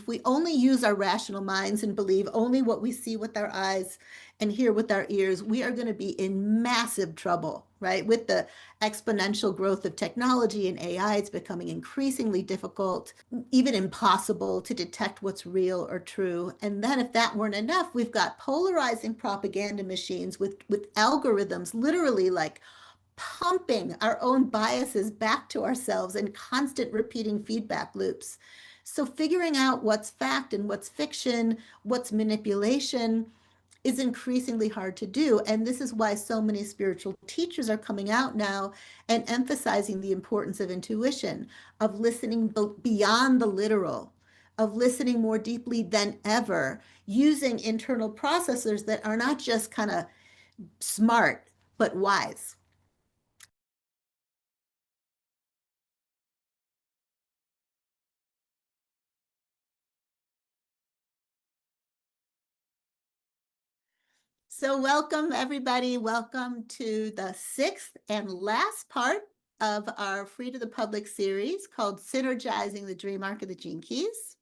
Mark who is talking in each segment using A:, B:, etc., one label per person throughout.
A: if we only use our rational minds and believe only what we see with our eyes and hear with our ears, we are going to be in massive trouble, right? With the exponential growth of technology and AI, it's becoming increasingly difficult, even impossible to detect what's real or true. And then if that weren't enough, we've got polarizing propaganda machines with algorithms literally like pumping our own biases back to ourselves in constant repeating feedback loops. So figuring out what's fact and what's fiction, what's manipulation, is increasingly hard to do. And this is why so many spiritual teachers are coming out now and emphasizing the importance of intuition, of listening beyond the literal, of listening more deeply than ever, using internal processors that are not just kind of smart, but wise. So welcome, everybody. Welcome to the sixth and last part of our Free to the Public series called Synergizing the Dream Arc of the Gene Keys.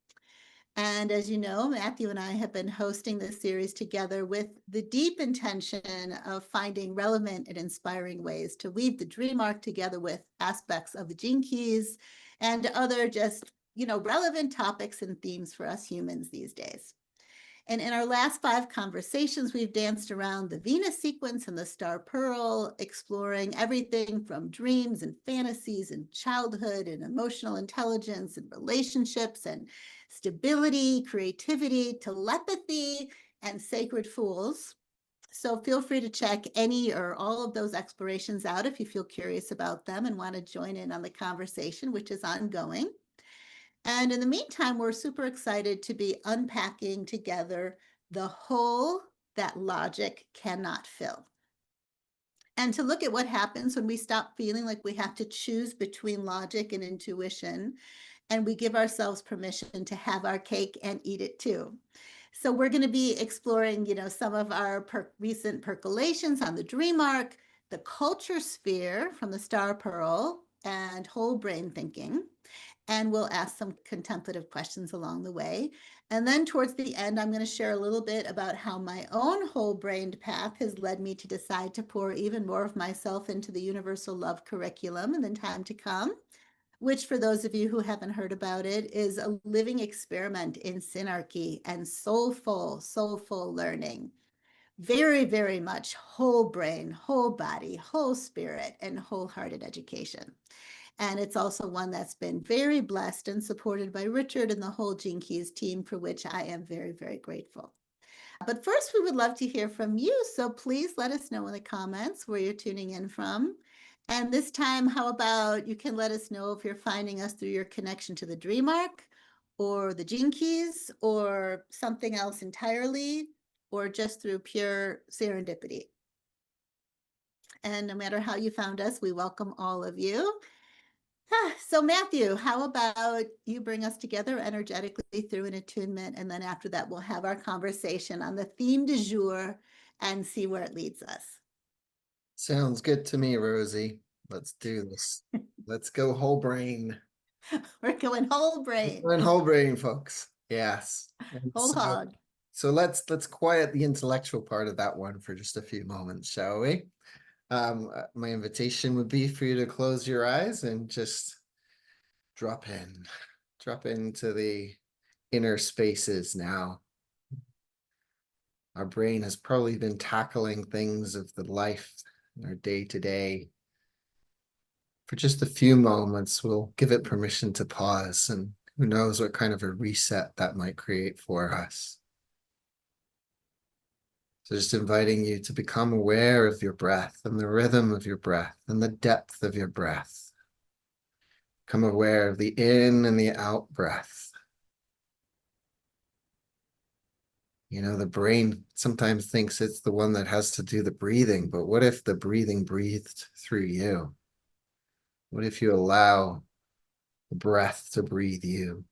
A: And as you know, Matthew and I have been hosting this series together with the deep intention of finding relevant and inspiring ways to weave the dream arc together with aspects of the gene keys and other just, relevant topics and themes for us humans these days. And in our last 5 conversations, we've danced around the Venus sequence and the star pearl, exploring everything from dreams and fantasies and childhood and emotional intelligence and relationships and stability, creativity, telepathy, and sacred fools. So feel free to check any or all of those explorations out if you feel curious about them and want to join in on the conversation, which is ongoing. And in the meantime, we're super excited to be unpacking together the hole that logic cannot fill. And to look at what happens when we stop feeling like we have to choose between logic and intuition, and we give ourselves permission to have our cake and eat it too. So we're going to be exploring, some of our recent percolations on the dream arc, the culture sphere from the star pearl, and whole brain thinking. And we'll ask some contemplative questions along the way. And then towards the end, I'm going to share a little bit about how my own whole-brained path has led me to decide to pour even more of myself into the Universal Love curriculum in the time to come, which for those of you who haven't heard about it, is a living experiment in synarchy and soulful learning. Very, very much whole brain, whole body, whole spirit, and wholehearted education. And it's also one that's been very blessed and supported by Richard and the whole Gene Keys team, for which I am very, very grateful. But first, we would love to hear from you. So please let us know in the comments where you're tuning in from. And this time, how about you can let us know if you're finding us through your connection to the dream arc or the Gene Keys or something else entirely, or just through pure serendipity. And no matter how you found us, we welcome all of you. So Matthew, how about you bring us together energetically through an attunement, and then after that we'll have our conversation on the theme du jour and see where it leads us.
B: Sounds good to me, Rosie. Let's do this. Let's go whole brain.
A: We're going whole brain.
B: We're in whole brain, folks. Yes.
A: Whole hog.
B: So let's quiet the intellectual part of that one for just a few moments, shall we? My invitation would be for you to close your eyes and just drop into the inner spaces now. Our brain has probably been tackling things of the life in our day to day. For just a few moments, we'll give it permission to pause, and who knows what kind of a reset that might create for us. So just inviting you to become aware of your breath and the rhythm of your breath and the depth of your breath. Become aware of the in and the out breath. The brain sometimes thinks it's the one that has to do the breathing, but what if the breathing breathed through you? What if you allow the breath to breathe you?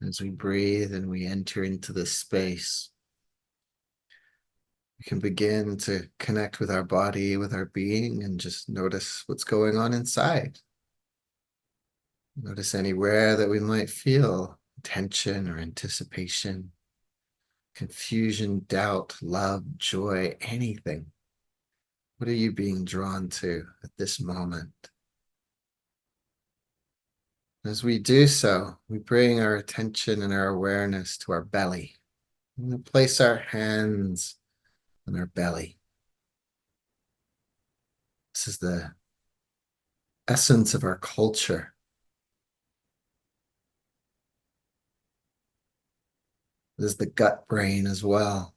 B: As we breathe and we enter into this space, we can begin to connect with our body, with our being, and just notice what's going on inside. Notice anywhere that we might feel tension or anticipation, confusion, doubt, love, joy, anything. What are you being drawn to at this moment? As we do so, we bring our attention and our awareness to our belly. We place our hands on our belly. This is the essence of our culture. This is the gut brain as well.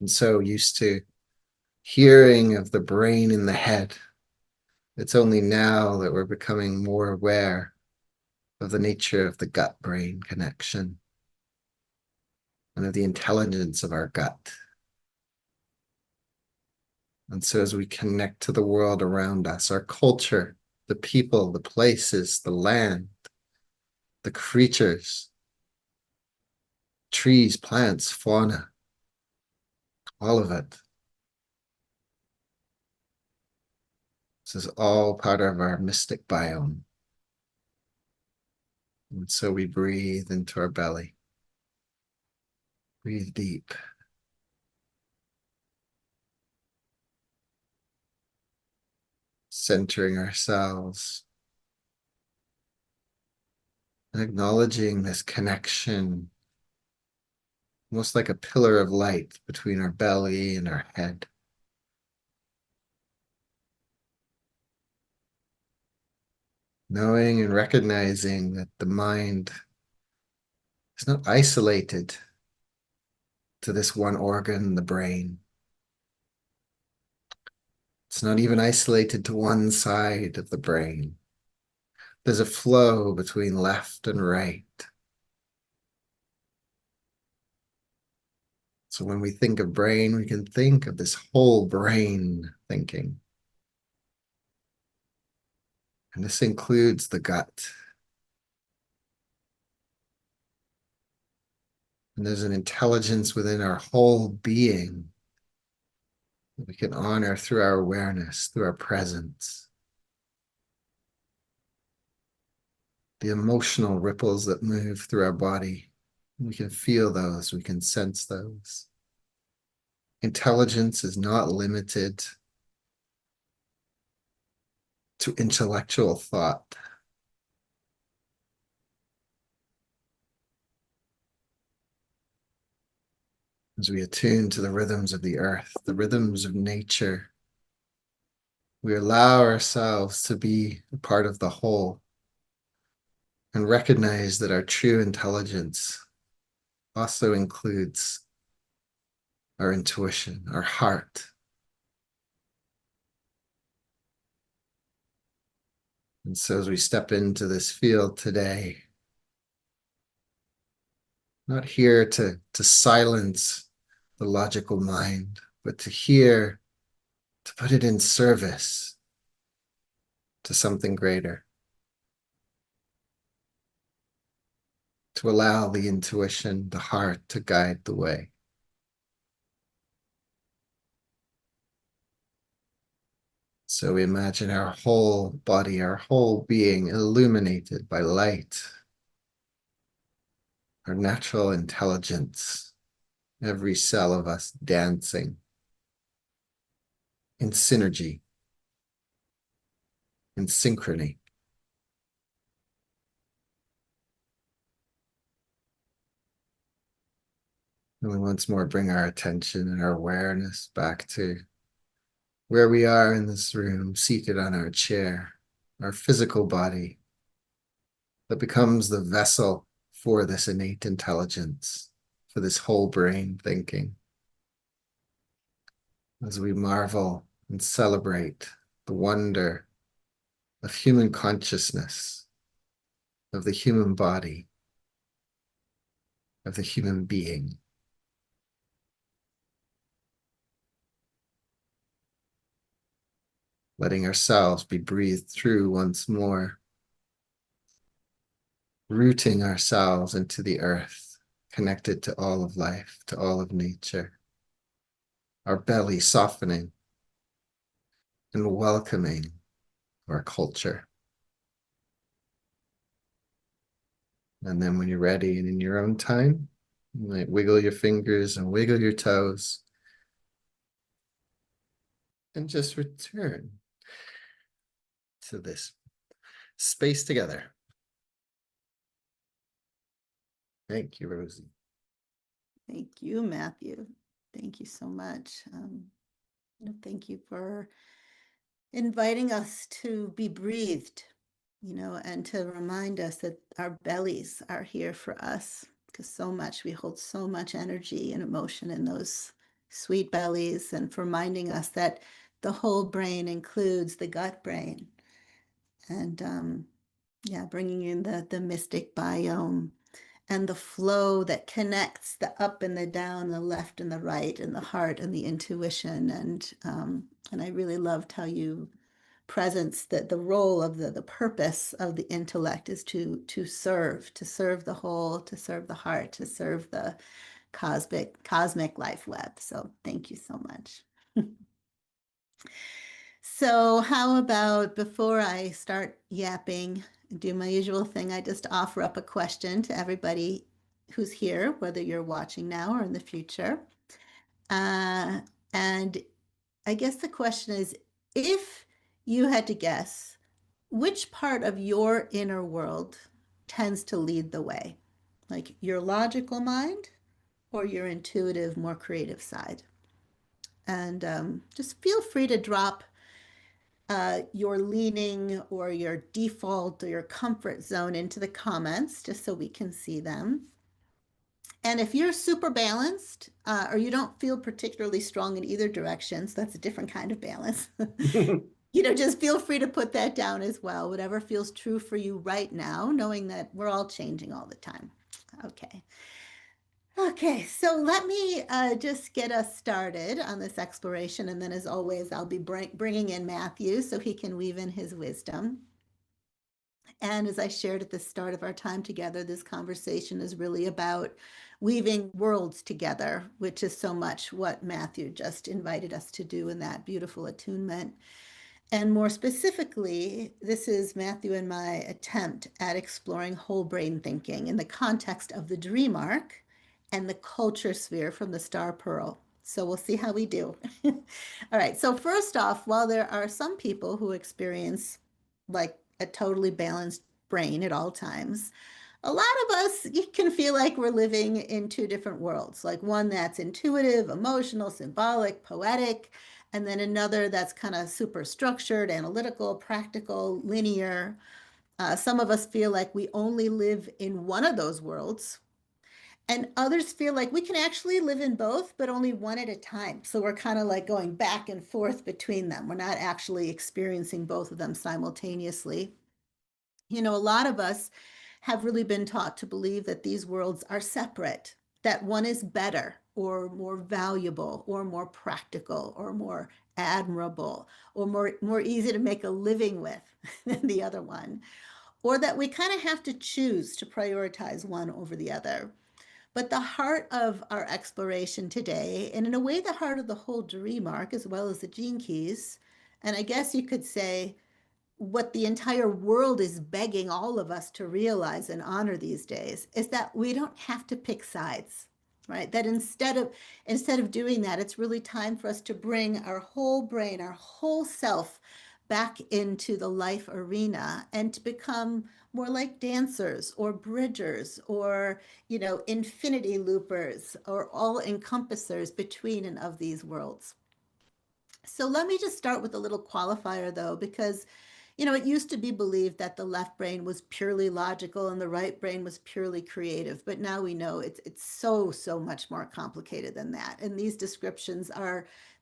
B: And so used to hearing of the brain in the head. It's only now that we're becoming more aware of the nature of the gut-brain connection and of the intelligence of our gut. And so as we connect to the world around us, our culture, the people, the places, the land, the creatures, trees, plants, fauna, all of it. This is all part of our mystic biome. And so we breathe into our belly. Breathe deep. Centering ourselves. And acknowledging this connection, almost like a pillar of light between our belly and our head. Knowing and recognizing that the mind is not isolated to this one organ, the brain. It's not even isolated to one side of the brain. There's a flow between left and right. So when we think of brain, we can think of this whole brain thinking. And this includes the gut. And there's an intelligence within our whole being that we can honor through our awareness, through our presence. The emotional ripples that move through our body, we can feel those, we can sense those. Intelligence is not limited to intellectual thought. As we attune to the rhythms of the earth, the rhythms of nature, we allow ourselves to be a part of the whole and recognize that our true intelligence also includes our intuition, our heart. And so as we step into this field today, not here to silence the logical mind, but to hear, to put it in service to something greater, to allow the intuition, the heart to guide the way. So we imagine our whole body, our whole being illuminated by light, our natural intelligence, every cell of us dancing in synergy, in synchrony. And we once more bring our attention and our awareness back to where we are in this room, seated on our chair, our physical body that becomes the vessel for this innate intelligence, for this whole brain thinking. As we marvel and celebrate the wonder of human consciousness, of the human body, of the human being. Letting ourselves be breathed through once more, rooting ourselves into the earth, connected to all of life, to all of nature. Our belly softening and welcoming or culture. And then when you're ready and in your own time, you might wiggle your fingers and wiggle your toes and just return to this space together. Thank you, Rosy.
A: Thank you, Matthew. Thank you so much. Thank you for inviting us to be breathed, and to remind us that our bellies are here for us, because we hold so much energy and emotion in those sweet bellies, and for reminding us that the whole brain includes the gut brain. And bringing in the mystic biome and the flow that connects the up and the down, the left and the right, and the heart and the intuition. And I really loved how you presence that the role of the purpose of the intellect is to serve the whole, to serve the heart, to serve the cosmic life web. So thank you so much. So how about, before I start yapping, do my usual thing, I just offer up a question to everybody who's here, whether you're watching now or in the future. And I guess the question is, if you had to guess, which part of your inner world tends to lead the way? Like your logical mind or your intuitive, more creative side? And just feel free to drop your leaning or your default or your comfort zone into the comments just so we can see them. And if you're super balanced, or you don't feel particularly strong in either direction, so that's a different kind of balance, just feel free to put that down as well, whatever feels true for you right now, knowing that we're all changing all the time. Okay. Okay, so let me just get us started on this exploration. And then, as always, I'll be bringing in Matthew so he can weave in his wisdom. And as I shared at the start of our time together, this conversation is really about weaving worlds together, which is so much what Matthew just invited us to do in that beautiful attunement. And more specifically, this is Matthew and my attempt at exploring whole brain thinking in the context of the dream arc and the culture sphere from the star pearl. So we'll see how we do. All right. So first off, while there are some people who experience like a totally balanced brain at all times, a lot of us can feel like we're living in two different worlds, like one that's intuitive, emotional, symbolic, poetic, and then another that's kind of super structured, analytical, practical, linear. Some of us feel like we only live in one of those worlds, and others feel like we can actually live in both, but only one at a time. So we're kind of like going back and forth between them. We're not actually experiencing both of them simultaneously. A lot of us have really been taught to believe that these worlds are separate, that one is better or more valuable or more practical or more admirable or more easy to make a living with than the other one, or that we kind of have to choose to prioritize one over the other. But the heart of our exploration today, and in a way, the heart of the whole dream arc, as well as the gene keys, and I guess you could say what the entire world is begging all of us to realize and honor these days, is that we don't have to pick sides, right? That instead of doing that, it's really time for us to bring our whole brain, our whole self back into the life arena and to become more like dancers or bridgers or, infinity loopers or all encompassers between and of these worlds. So let me just start with a little qualifier though, because it used to be believed that the left brain was purely logical and the right brain was purely creative, but now we know it's so much more complicated than that. And these descriptions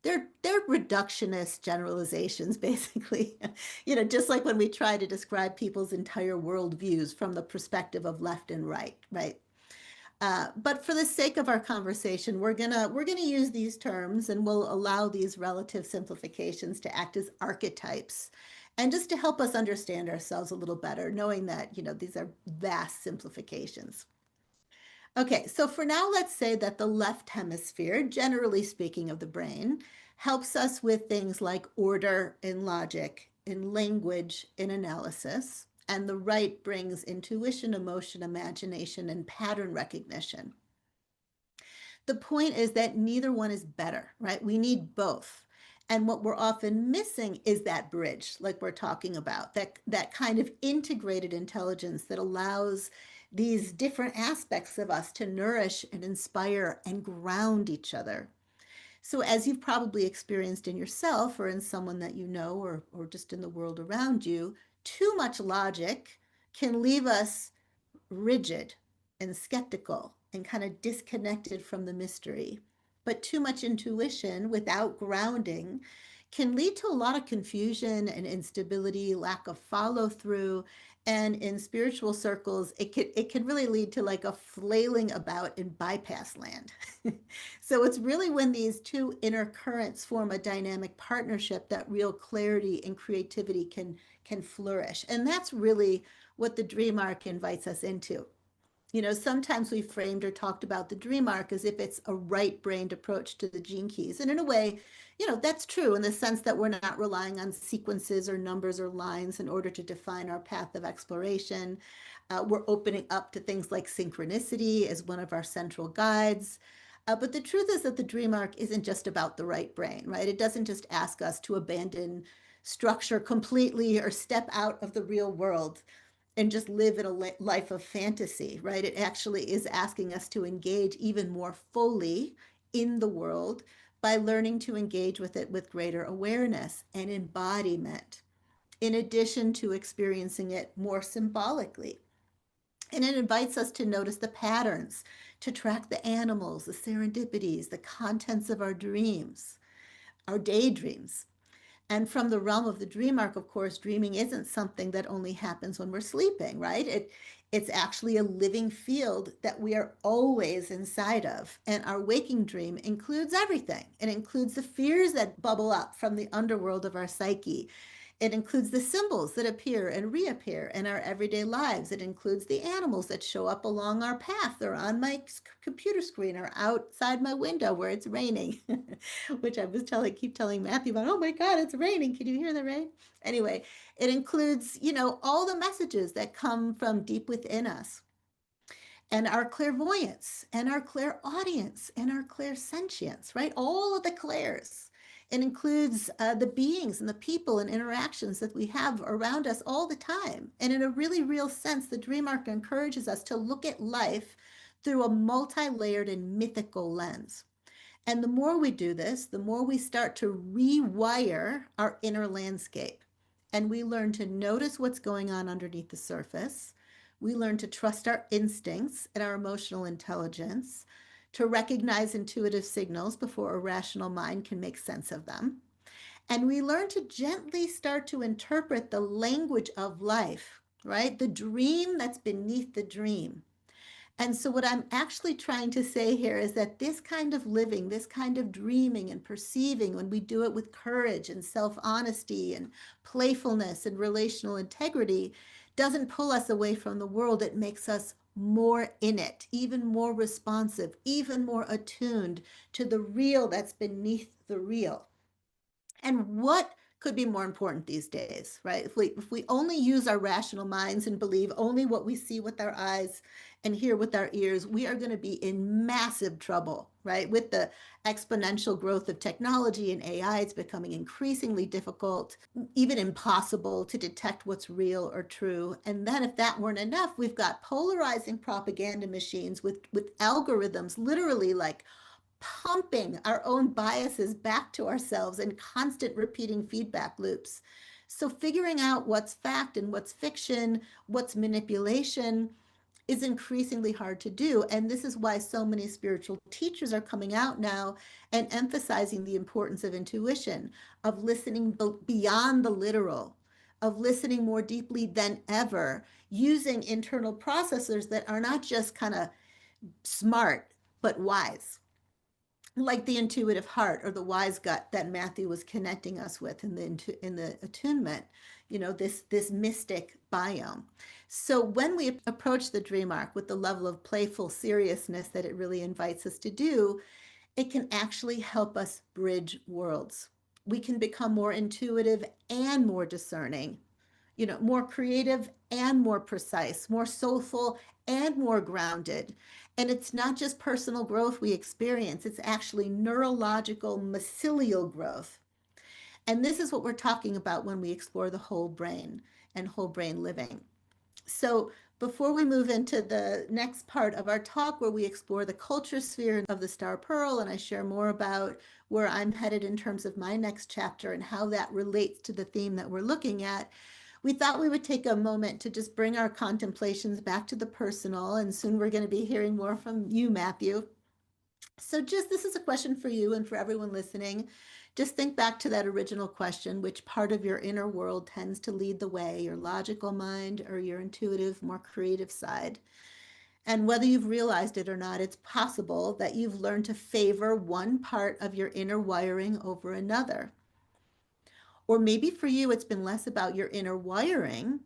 A: they're reductionist generalizations, basically. Just like when we try to describe people's entire worldviews from the perspective of left and right, right? But for the sake of our conversation, we're gonna use these terms, and we'll allow these relative simplifications to act as archetypes, and just to help us understand ourselves a little better, knowing that these are vast simplifications. Okay, so for now, let's say that the left hemisphere, generally speaking of the brain, helps us with things like order and logic in language, in analysis, and the right brings intuition, emotion, imagination, and pattern recognition. The point is that neither one is better, right? We need both. And what we're often missing is that bridge, like we're talking about, that kind of integrated intelligence that allows these different aspects of us to nourish and inspire and ground each other. So, as you've probably experienced in yourself or in someone that you know, or just in the world around you, too much logic can leave us rigid and skeptical and kind of disconnected from the mystery. But too much intuition without grounding can lead to a lot of confusion and instability, lack of follow through. And in spiritual circles, it can really lead to like a flailing about in bypass land. So it's really when these two inner currents form a dynamic partnership that real clarity and creativity can flourish. And that's really what the dream arc invites us into. Sometimes we framed or talked about the dream arc as if it's a right-brained approach to the gene keys. And in a way, that's true in the sense that we're not relying on sequences or numbers or lines in order to define our path of exploration. We're opening up to things like synchronicity as one of our central guides. But the truth is that the dream arc isn't just about the right brain, right? It doesn't just ask us to abandon structure completely or step out of the real world and just live in a life of fantasy, right? It actually is asking us to engage even more fully in the world by learning to engage with it with greater awareness and embodiment, in addition to experiencing it more symbolically. And it invites us to notice the patterns, to track the animals, the serendipities, the contents of our dreams, our daydreams. And from the realm of the dream arc, of course, dreaming isn't something that only happens when we're sleeping, right? It's actually a living field that we are always inside of. And our waking dream includes everything. It includes the fears that bubble up from the underworld of our psyche. It includes the symbols that appear and reappear in our everyday lives. It includes the animals that show up along our path or on my computer screen or outside my window where it's raining, which I keep telling Matthew about, oh my God, it's raining. Can you hear the rain? Anyway, it includes, all the messages that come from deep within us, and our clairvoyance and our clairaudience and our clairsentience, right? All of the clairs. It includes the beings and the people and interactions that we have around us all the time. And in a really real sense, the dream arc encourages us to look at life through a multi-layered and mythical lens. And the more we do this, the more we start to rewire our inner landscape. And we learn to notice what's going on underneath the surface. We learn to trust our instincts and our emotional intelligence, to recognize intuitive signals before a rational mind can make sense of them. And we learn to gently start to interpret the language of life, right? The dream that's beneath the dream. And so, what I'm actually trying to say here is that this kind of living, this kind of dreaming and perceiving, when we do it with courage and self honesty and playfulness and relational integrity, doesn't pull us away from the world. It makes us more in it, even more responsive, even more attuned to the real that's beneath the real. And what could be more important these days, right? If we only use our rational minds and believe only what we see with our eyes and hear with our ears, we are going to be in massive trouble, right? With the exponential growth of technology and AI, it's becoming increasingly difficult, even impossible to detect what's real or true. And then if that weren't enough, we've got polarizing propaganda machines with algorithms literally like pumping our own biases back to ourselves in constant repeating feedback loops. So, figuring out what's fact and what's fiction, what's manipulation, is increasingly hard to do. And this is why so many spiritual teachers are coming out now and emphasizing the importance of intuition, of listening beyond the literal, of listening more deeply than ever, using internal processors that are not just kind of smart, but wise, like the intuitive heart or the wise gut that Matthew was connecting us with in the attunement, this mystic biome. So when we approach the dream arc with the level of playful seriousness that it really invites us to do, it can actually help us bridge worlds. we can become more intuitive and more discerning, more creative and more precise, more soulful and more grounded. And it's not just personal growth we experience, it's actually neurological mycelial growth. And this is what we're talking about when we explore the whole brain and whole brain living. So, before we move into the next part of our talk, where we explore the culture sphere of the Star Pearl, and I share more about where I'm headed in terms of my next chapter and how that relates to the theme that we're looking at, we thought we would take a moment to just bring our contemplations back to the personal. And soon we're going to be hearing more from you, Matthew. So, just this is a question for you and for everyone listening. Just think back to that original question: which part of your inner world tends to lead the way, your logical mind or your intuitive, more creative side? And whether you've realized it or not, it's possible that you've learned to favor one part of your inner wiring over another. Or maybe for you, it's been less about your inner wiring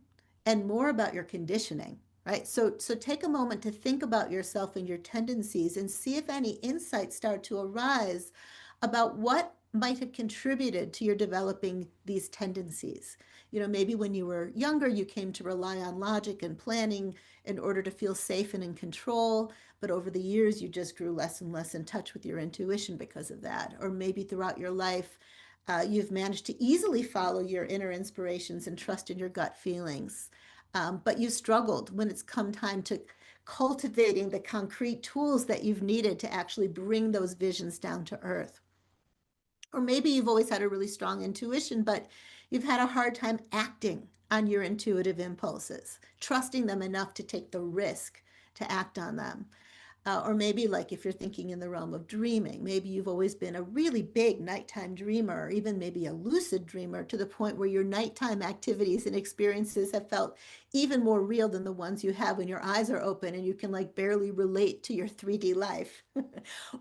A: and more about your conditioning, right? So take a moment to think about yourself and your tendencies and see if any insights start to arise about what might have contributed to your developing these tendencies. Maybe when you were younger, you came to rely on logic and planning in order to feel safe and in control. But over the years, you just grew less and less in touch with your intuition because of that. Or maybe throughout your life, you've managed to easily follow your inner inspirations and trust in your gut feelings. But you struggled when it's come time to cultivating the concrete tools that you've needed to actually bring those visions down to earth. Or maybe you've always had a really strong intuition, but you've had a hard time acting on your intuitive impulses, trusting them enough to take the risk to act on them. Or maybe, like, if you're thinking in the realm of dreaming, maybe you've always been a really big nighttime dreamer, or even maybe a lucid dreamer, to the point where your nighttime activities and experiences have felt even more real than the ones you have when your eyes are open and you can like barely relate to your 3D life.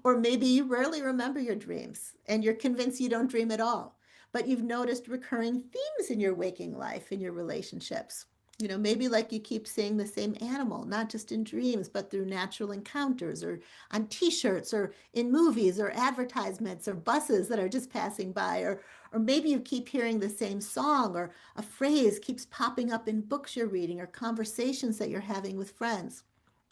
A: Or maybe you rarely remember your dreams and you're convinced you don't dream at all, but you've noticed recurring themes in your waking life, in your relationships. Maybe like you keep seeing the same animal, not just in dreams, but through natural encounters or on t-shirts or in movies or advertisements or buses that are just passing by. Or maybe you keep hearing the same song, or a phrase keeps popping up in books you're reading or conversations that you're having with friends.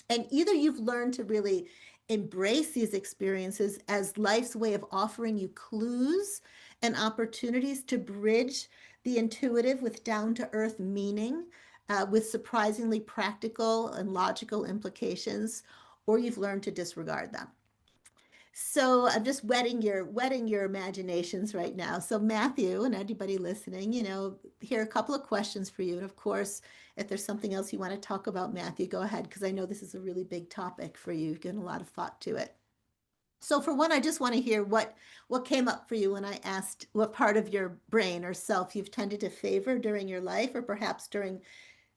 A: And either you've learned to really embrace these experiences as life's way of offering you clues and opportunities to bridge the intuitive with down to earth meaning, with surprisingly practical and logical implications, or you've learned to disregard them. So I'm just wetting your imaginations right now. So Matthew and anybody listening, here are a couple of questions for you. And of course, if there's something else you want to talk about, Matthew, go ahead, because I know this is a really big topic for you. You've given a lot of thought to it. So for one, I just want to hear what came up for you when I asked what part of your brain or self you've tended to favor during your life, or perhaps during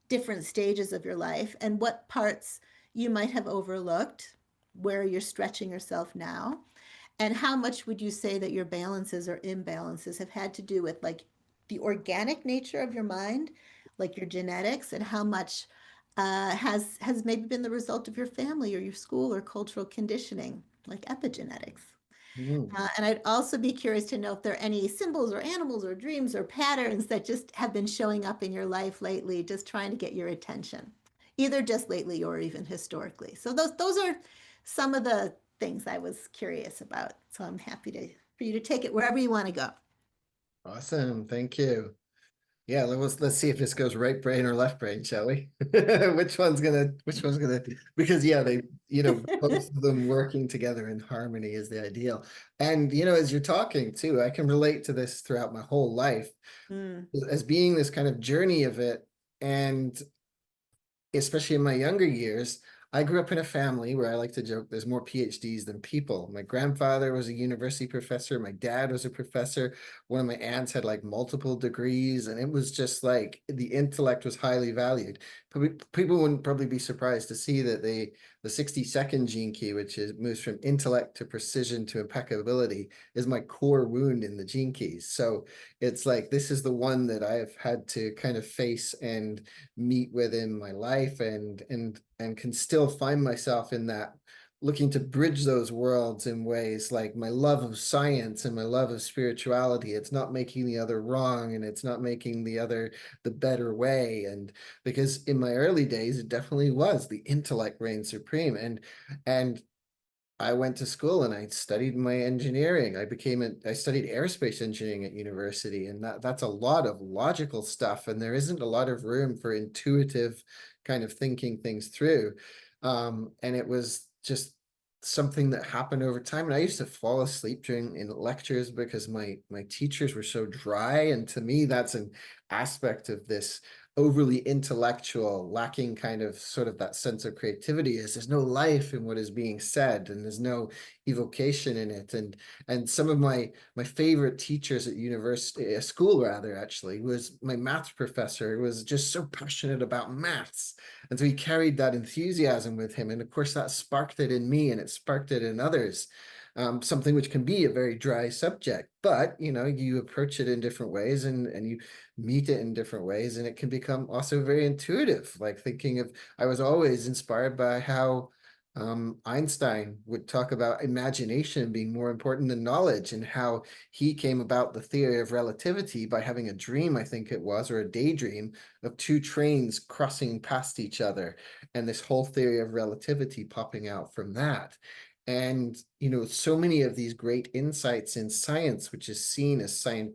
A: different stages of your life, and what parts you might have overlooked, where you're stretching yourself now. And how much would you say that your balances or imbalances have had to do with like the organic nature of your mind, like your genetics, and how much has maybe been the result of your family or your school or cultural conditioning, like epigenetics?
B: Mm.
A: And I'd also be curious to know if there are any symbols or animals or dreams or patterns that just have been showing up in your life lately, just trying to get your attention, either just lately or even historically. So those are some of the things I was curious about. So I'm happy for you to take it wherever you want to go.
B: Awesome. Thank you. Yeah, let's see if this goes right brain or left brain, shall we? Which one's gonna because yeah, they both of them working together in harmony is the ideal. And as you're talking too, I can relate to this throughout my whole life
A: Mm,
B: as being this kind of journey of it. And especially in my younger years, I grew up in a family where I like to joke there's more PhDs than people. My grandfather was a university professor. My dad was a professor. One of my aunts had like multiple degrees, and it was just like the intellect was highly valued. People wouldn't probably be surprised to see that the 60-second gene key, which moves from intellect to precision to impeccability, is my core wound in the gene keys. So it's like this is the one that I've had to kind of face and meet with in my life, and can still find myself in that looking to bridge those worlds in ways like my love of science and my love of spirituality. It's not making the other wrong, and it's not making the other the better way. And because in my early days, it definitely was the intellect reigned supreme. And I went to school and I studied my engineering. I studied aerospace engineering at university, and that's a lot of logical stuff. And there isn't a lot of room for intuitive kind of thinking things through. And it was just something that happened over time. And I used to fall asleep during in lectures because my teachers were so dry. And to me, that's an aspect of this overly intellectual, lacking kind of sort of that sense of creativity, is there's no life in what is being said, and there's no evocation in it. And some of my favorite teachers at university, school rather, actually, was my maths professor, who was just so passionate about maths. And so he carried that enthusiasm with him. And of course, that sparked it in me, and it sparked it in others. Something which can be a very dry subject, but you approach it in different ways, and you meet it in different ways, and it can become also very intuitive. Like thinking of, I was always inspired by how Einstein would talk about imagination being more important than knowledge, and how he came about the theory of relativity by having a dream, I think it was, or a daydream of two trains crossing past each other, and this whole theory of relativity popping out from that. And so many of these great insights in science, which is seen as science,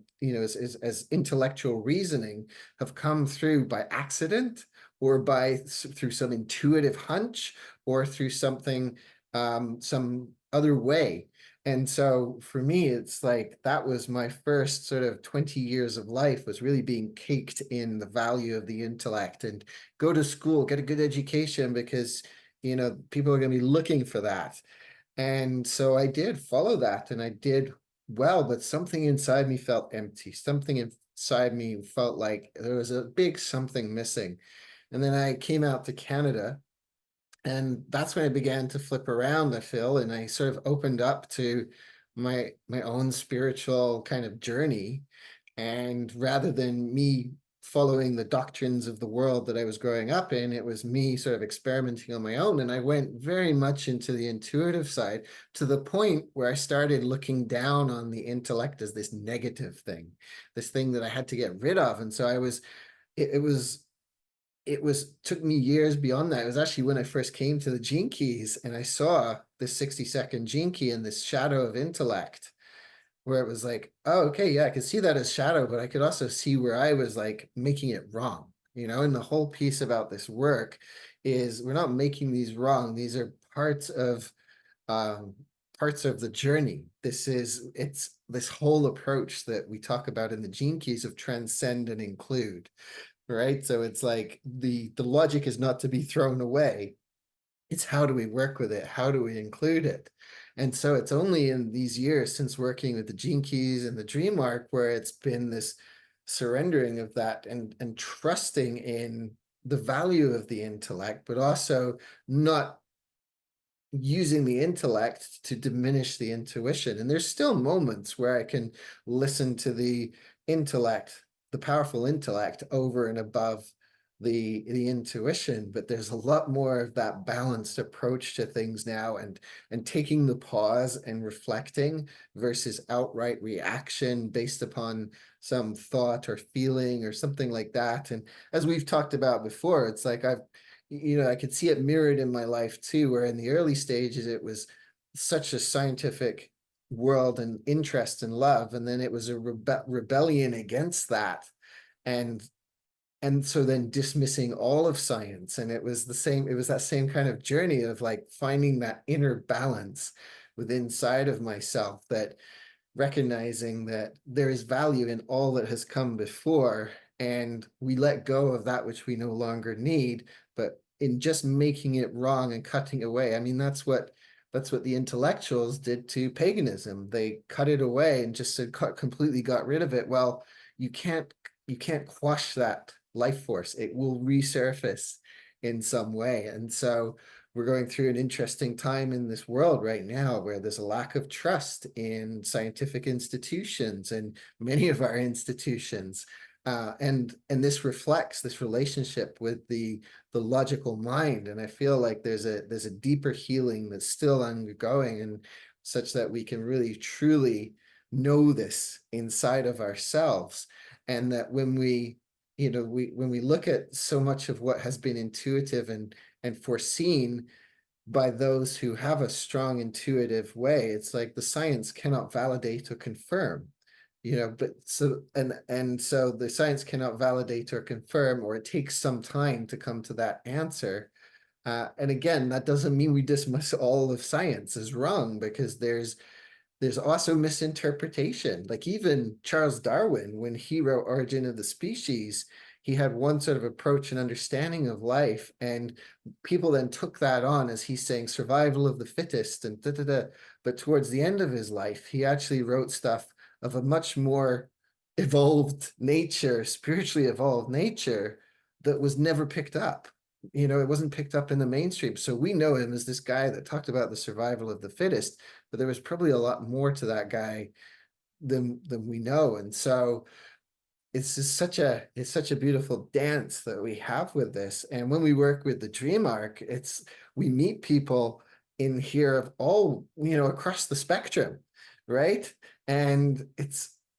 B: as intellectual reasoning, have come through by accident, or through some intuitive hunch, or through something, some other way. And so for me, it's like that was my first sort of 20 years of life, was really being caked in the value of the intellect, and go to school, get a good education, because people are going to be looking for that. And so I did follow that, and I did well, but something inside me felt empty. Something inside me felt like there was a big something missing. And then I came out to Canada, and that's when I began to flip around, I feel, and I sort of opened up to my own spiritual kind of journey. And rather than me following the doctrines of the world that I was growing up in, it was me sort of experimenting on my own. And I went very much into the intuitive side, to the point where I started looking down on the intellect as this negative thing, this thing that I had to get rid of. And so it took me years beyond that. It was actually when I first came to the Gene Keys, and I saw this 60-second Gene Key and this shadow of intellect, where it was like, oh, okay, yeah, I could see that as shadow, but I could also see where I was like making it wrong. And the whole piece about this work is we're not making these wrong. These are um, parts of the journey. It's this whole approach that we talk about in the Gene Keys of transcend and include, right? So it's like the logic is not to be thrown away. It's how do we work with it? How do we include it? And so it's only in these years since working with the Gene Keys and the Dream Arc where it's been this surrendering of that, and trusting in the value of the intellect, but also not using the intellect to diminish the intuition. And there's still moments where I can listen to the intellect, the powerful intellect, over and above the intuition, but there's a lot more of that balanced approach to things now, and taking the pause and reflecting versus outright reaction based upon some thought or feeling or something like that. And as we've talked about before, it's like I could see it mirrored in my life too, where in the early stages it was such a scientific world and interest and love, and then it was a rebellion against that, and so then dismissing all of science. And it was that same kind of journey of like finding that inner balance within inside of myself, that recognizing that there is value in all that has come before, and we let go of that which we no longer need. But in just making it wrong and cutting away, I mean, that's what the intellectuals did to paganism. They cut it away and just completely got rid of it. Well, you can't quash that life force. It will resurface in some way. And so we're going through an interesting time in this world right now, where there's a lack of trust in scientific institutions, and many of our institutions And this reflects this relationship with the logical mind. And I feel like there's a deeper healing that's still undergoing, and such that we can really truly know this inside of ourselves. And that when we, when we look at so much of what has been intuitive and foreseen by those who have a strong intuitive way, it's like the science cannot validate or confirm, but so the science cannot validate or confirm, or it takes some time to come to that answer. And again, that doesn't mean we dismiss all of science as wrong, because there's also misinterpretation. Like even Charles Darwin, when he wrote Origin of the Species, he had one sort of approach and understanding of life, and people then took that on as he's saying survival of the fittest and da da da. But towards the end of his life, he actually wrote stuff of a much more evolved nature, spiritually evolved nature, that was never picked up. It wasn't picked up in the mainstream. So we know him as this guy that talked about the survival of the fittest, but there was probably a lot more to that guy than we know. And so it's just such a beautiful dance that we have with this. And when we work with the dream arc, we meet people in here of all, across the spectrum, right? And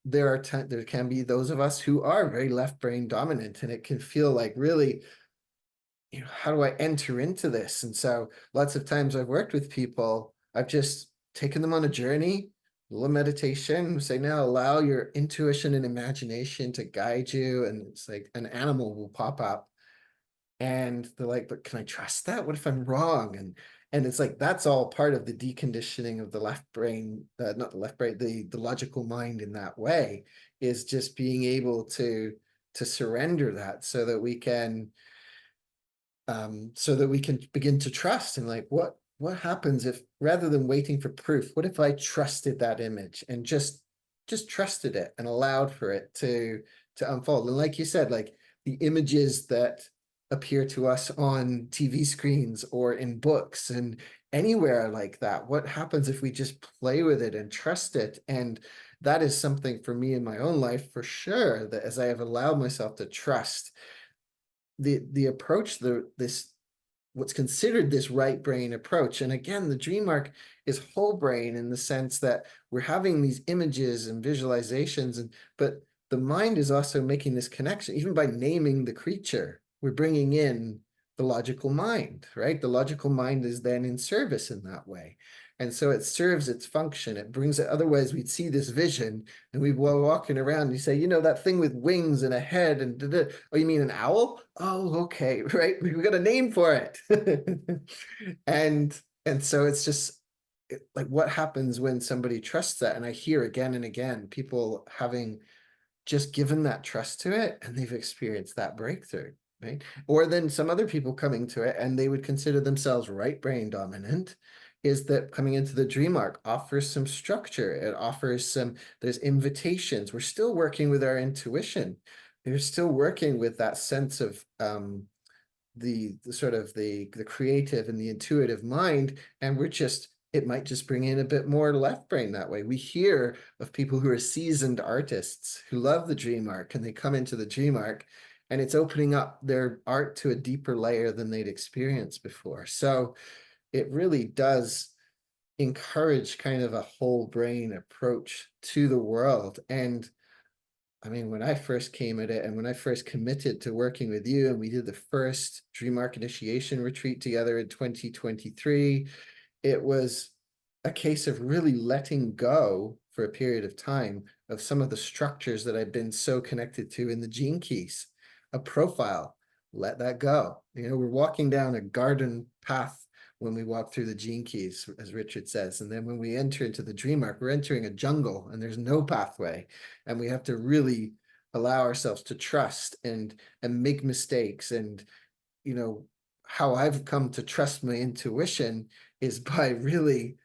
B: there can be those of us who are very left brain dominant, and it can feel like really, how do I enter into this? And so lots of times I've worked with people, I've just taken them on a journey, a little meditation, say, now allow your intuition and imagination to guide you. And it's like an animal will pop up, and they're like, but can I trust that? What if I'm wrong? And it's like, that's all part of the deconditioning of the left brain, not the left brain, the logical mind in that way, is just being able to surrender that, so that we can begin to trust. And like, what happens if, rather than waiting for proof, what if I trusted that image and just trusted it and allowed for it to unfold? And like you said, like the images that appear to us on TV screens or in books and anywhere like that, what happens if we just play with it and trust it? And that is something for me in my own life, for sure, that as I have allowed myself to trust the approach, this what's considered this right brain approach. And again, the dream arc is whole brain, in the sense that we're having these images and visualizations, but the mind is also making this connection. Even by naming the creature, we're bringing in the logical mind, right? The logical mind is then in service in that way. And so it serves its function. It brings it. Otherwise, we'd see this vision and we'd be walking around and you say, that thing with wings and a head and oh, you mean an owl? Oh, okay, right. We got a name for it. and so it's just like, what happens when somebody trusts that? And I hear again and again people having just given that trust to it, and they've experienced that breakthrough, right? Or then some other people coming to it and they would consider themselves right brain dominant, is that coming into the dream arc offers some structure. It offers there's invitations. We're still working with our intuition. We're still working with that sense of the sort of the creative and the intuitive mind, and it might just bring in a bit more left brain that way. We hear of people who are seasoned artists who love the dream arc, and they come into the dream arc and it's opening up their art to a deeper layer than they'd experienced before. So it really does encourage kind of a whole brain approach to the world. And I mean, when I first came at it and when I first committed to working with you, and we did the first Dream Arc Initiation retreat together in 2023, it was a case of really letting go for a period of time of some of the structures that I've been so connected to in the gene keys. A profile, let that go. We're walking down a garden path when we walk through the gene keys, as Richard says. And then when we enter into the dream arc, we're entering a jungle and there's no pathway. And we have to really allow ourselves to trust and make mistakes. And, how I've come to trust my intuition is by really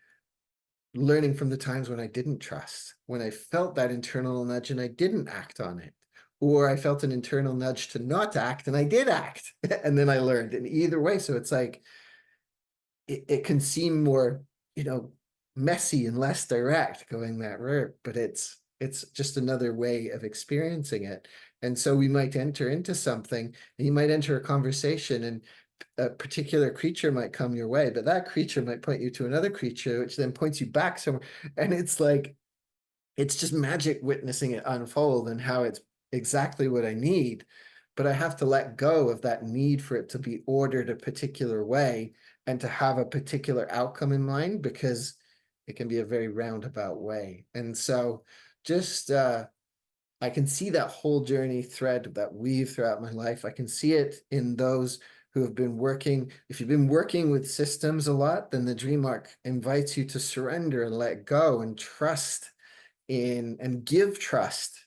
B: learning from the times when I didn't trust, when I felt that internal nudge and I didn't act on it, or I felt an internal nudge to not act and I did act. And then I learned in either way. So it's like, it can seem more, messy and less direct going that route, but it's It's just another way of experiencing it. And so we might enter into something, and you might enter a conversation, and a particular creature might come your way, but that creature might point you to another creature, which then points you back somewhere. And it's like, it's just magic witnessing it unfold and how it's exactly what I need. But I have to let go of that need for it to be ordered a particular way and to have a particular outcome in mind, because it can be a very roundabout way. And so just I can see that whole journey thread that weave throughout my life. I can see it in those who have been working. If you've been working with systems a lot, then the dream arc invites you to surrender and let go and trust in, and give trust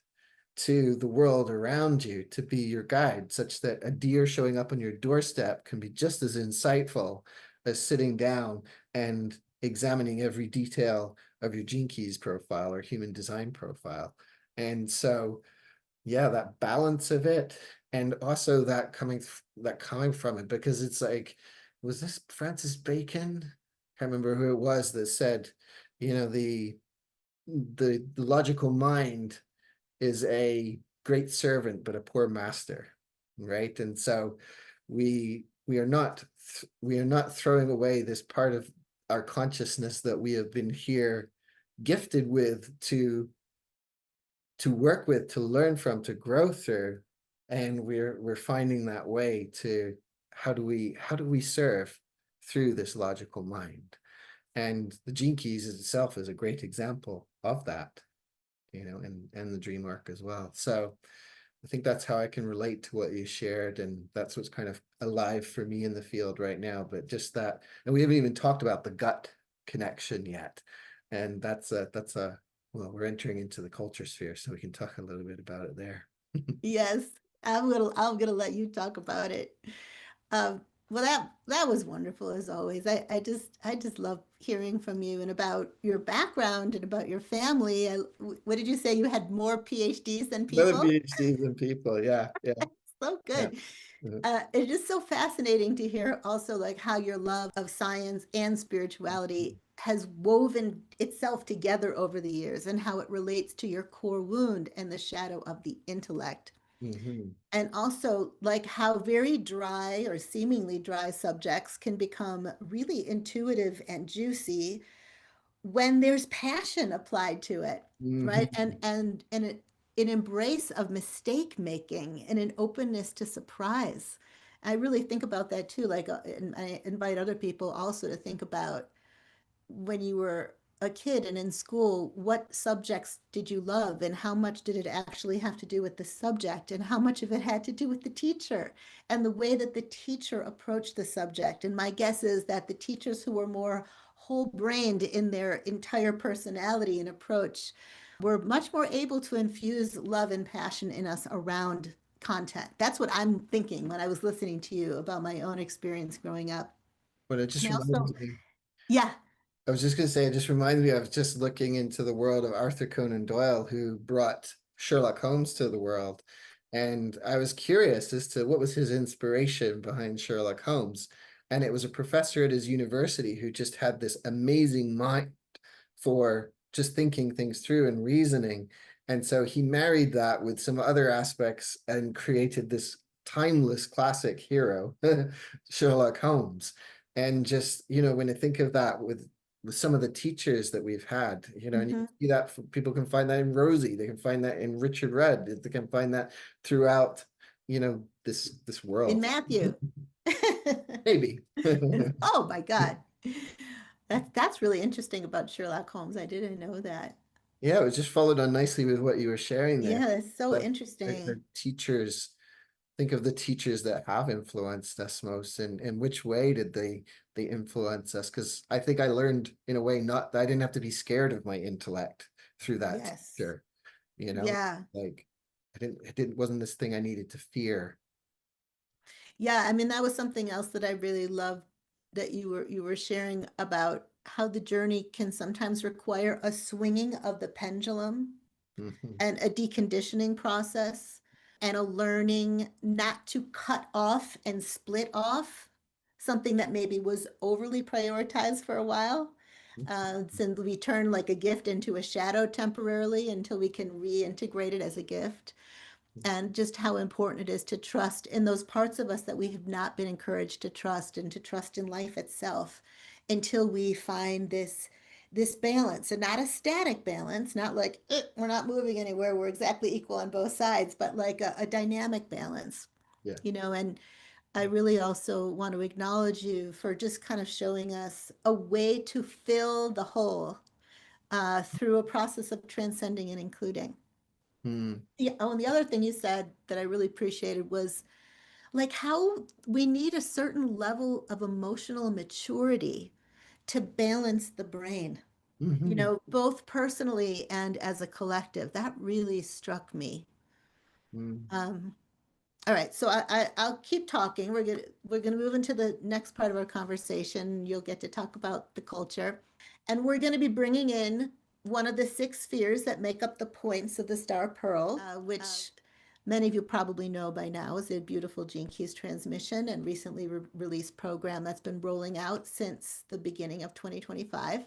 B: to the world around you to be your guide, such that a deer showing up on your doorstep can be just as insightful as sitting down and examining every detail of your gene keys profile or human design profile. And so, yeah, that balance of it, and also that coming from it, because it's like, was this Francis Bacon? I can't remember who it was that said, the logical mind is a great servant but a poor master, right? And so we are not throwing away this part of our consciousness that we have been here gifted with to work with, to learn from, to grow through. And we're finding that way to, how do we serve through this logical mind. And the gene keys itself is a great example of that, and the dream arc as well. So I think that's how I can relate to what you shared, and that's what's kind of alive for me in the field right now. But just that, and we haven't even talked about the gut connection yet, and that's a well, we're entering into the culture sphere, so we can talk a little bit about it there.
A: Yes, I'm gonna let you talk about it. Um, well, that was wonderful as always. I just love hearing from you and about your background and about your family. What did you say? You had more PhDs than
B: Another
A: people?
B: PhDs and people, yeah, yeah,
A: So
B: yeah.
A: good. It's just so fascinating to hear also like how your love of science and spirituality has woven itself together over the years and how it relates to your core wound and the shadow of the intellect.
B: Mm-hmm.
A: And also like how very dry or seemingly dry subjects can become really intuitive and juicy when there's passion applied to it, right?
B: Mm-hmm.
A: An embrace of mistake making and an openness to surprise. I really think about that too. Like, and I invite other people also to think about when you were a kid and in school, what subjects did you love and how much did it actually have to do with the subject and how much of it had to do with the teacher and the way that the teacher approached the subject. And my guess is that the teachers who were more whole-brained in their entire personality and approach were much more able to infuse love and passion in us around content. That's what I'm thinking when I was listening to you about my own experience growing up.
B: But it
A: And
B: just
A: I also,
B: reminds me,
A: yeah.
B: I was just going to say, it just reminded me, I was just looking into the world of Arthur Conan Doyle, who brought Sherlock Holmes to the world. And I was curious as to what was his inspiration behind Sherlock Holmes. And it was a professor at his university who just had this amazing mind for just thinking things through and reasoning. And so he married that with some other aspects and created this timeless classic hero, Sherlock Holmes. And just, when I think of that with some of the teachers that we've had, and you
A: Mhm.
B: see that people can find that in Rosy, they can find that in Richard Rudd, they can find that throughout, this
A: In
B: world.
A: Matthew.
B: Maybe.
A: Oh my God. That's really interesting about Sherlock Holmes. I didn't know that.
B: Yeah, it was just followed on nicely with what you were sharing there.
A: Yeah, that's so
B: But the
A: interesting.
B: teachers, think of the teachers that have influenced us most, and which way did they influence us? Because I think I learned in a way, not that I didn't have to be scared of my intellect through that
A: Yes.
B: teacher, you know,
A: Yeah.
B: like it wasn't this thing I needed to fear.
A: Yeah, I mean that was something else that I really loved that you were sharing about how the journey can sometimes require a swinging of the pendulum
B: Mhm.
A: and a deconditioning process and a learning not to cut off and split off something that maybe was overly prioritized for a while. Since we turn like a gift into a shadow temporarily until we can reintegrate it as a gift, and just how important it is to trust in those parts of us that we have not been encouraged to trust, and to trust in life itself until we find this balance, and not a static balance, not like we're not moving anywhere, we're exactly equal on both sides, but like a dynamic balance,
B: Yeah.
A: and I really also want to acknowledge you for just kind of showing us a way to fill the hole through a process of transcending and including.
B: Mm.
A: Yeah. Oh, and the other thing you said that I really appreciated was like how we need a certain level of emotional maturity to balance the brain,
B: Mhm.
A: both personally and as a collective. That really struck me.
B: Mm.
A: Um, All right, so I'll keep talking. We're gonna move into the next part of our conversation. You'll get to talk about the culture, and we're gonna be bringing in one of the six spheres that make up the points of the star pearl, which many of you probably know by now is a beautiful Gene Keys transmission and recently released program that's been rolling out since the beginning of 2025.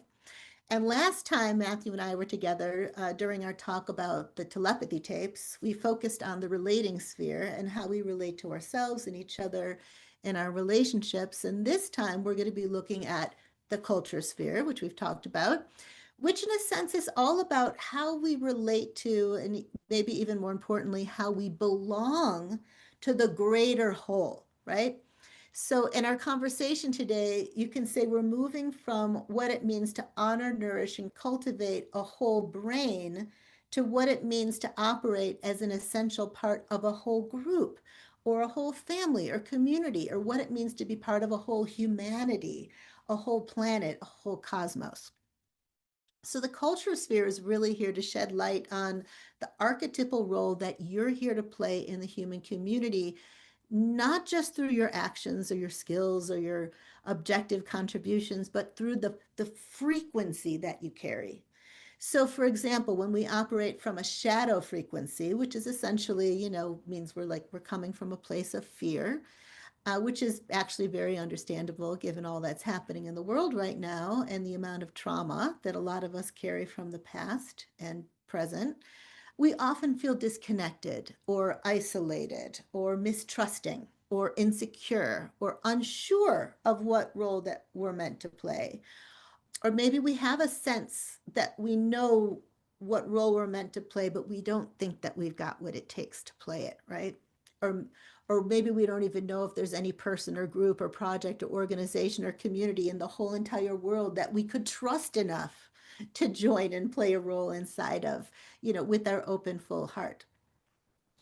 A: And last time Matthew and I were together during our talk about the telepathy tapes, we focused on the relating sphere and how we relate to ourselves and each other in our relationships. And this time we're going to be looking at the culture sphere, which we've talked about, which in a sense is all about how we relate to, and maybe even more importantly, how we belong to the greater whole, right? So, in our conversation today, you can say we're moving from what it means to honor, nourish, and cultivate a whole brain to what it means to operate as an essential part of a whole group or a whole family or community, or what it means to be part of a whole humanity, a whole planet, a whole cosmos. So, the culture sphere is really here to shed light on the archetypal role that you're here to play in the human community, not just through your actions or your skills or your objective contributions, but through the frequency that you carry. So, for example, when we operate from a shadow frequency, which is essentially, means we're coming from a place of fear, which is actually very understandable given all that's happening in the world right now and the amount of trauma that a lot of us carry from the past and present. We often feel disconnected or isolated or mistrusting or insecure or unsure of what role that we're meant to play. Or maybe we have a sense that we know what role we're meant to play, but we don't think that we've got what it takes to play it, right? Or or maybe we don't even know if there's any person or group or project or organization or community in the whole entire world that we could trust enough to join and play a role inside of, with our open, full heart.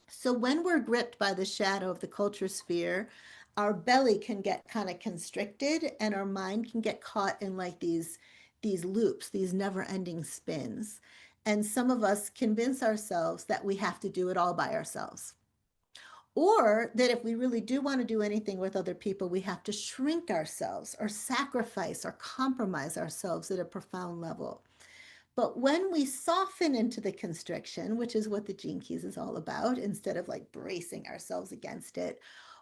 A: So when we're gripped by the shadow of the culture sphere, our belly can get kind of constricted and our mind can get caught in like these loops, these never-ending spins. And some of us convince ourselves that we have to do it all by ourselves. Or that if we really do want to do anything with other people, we have to shrink ourselves or sacrifice or compromise ourselves at a profound level. But when we soften into the constriction, which is what the Gene Keys is all about, instead of like bracing ourselves against it,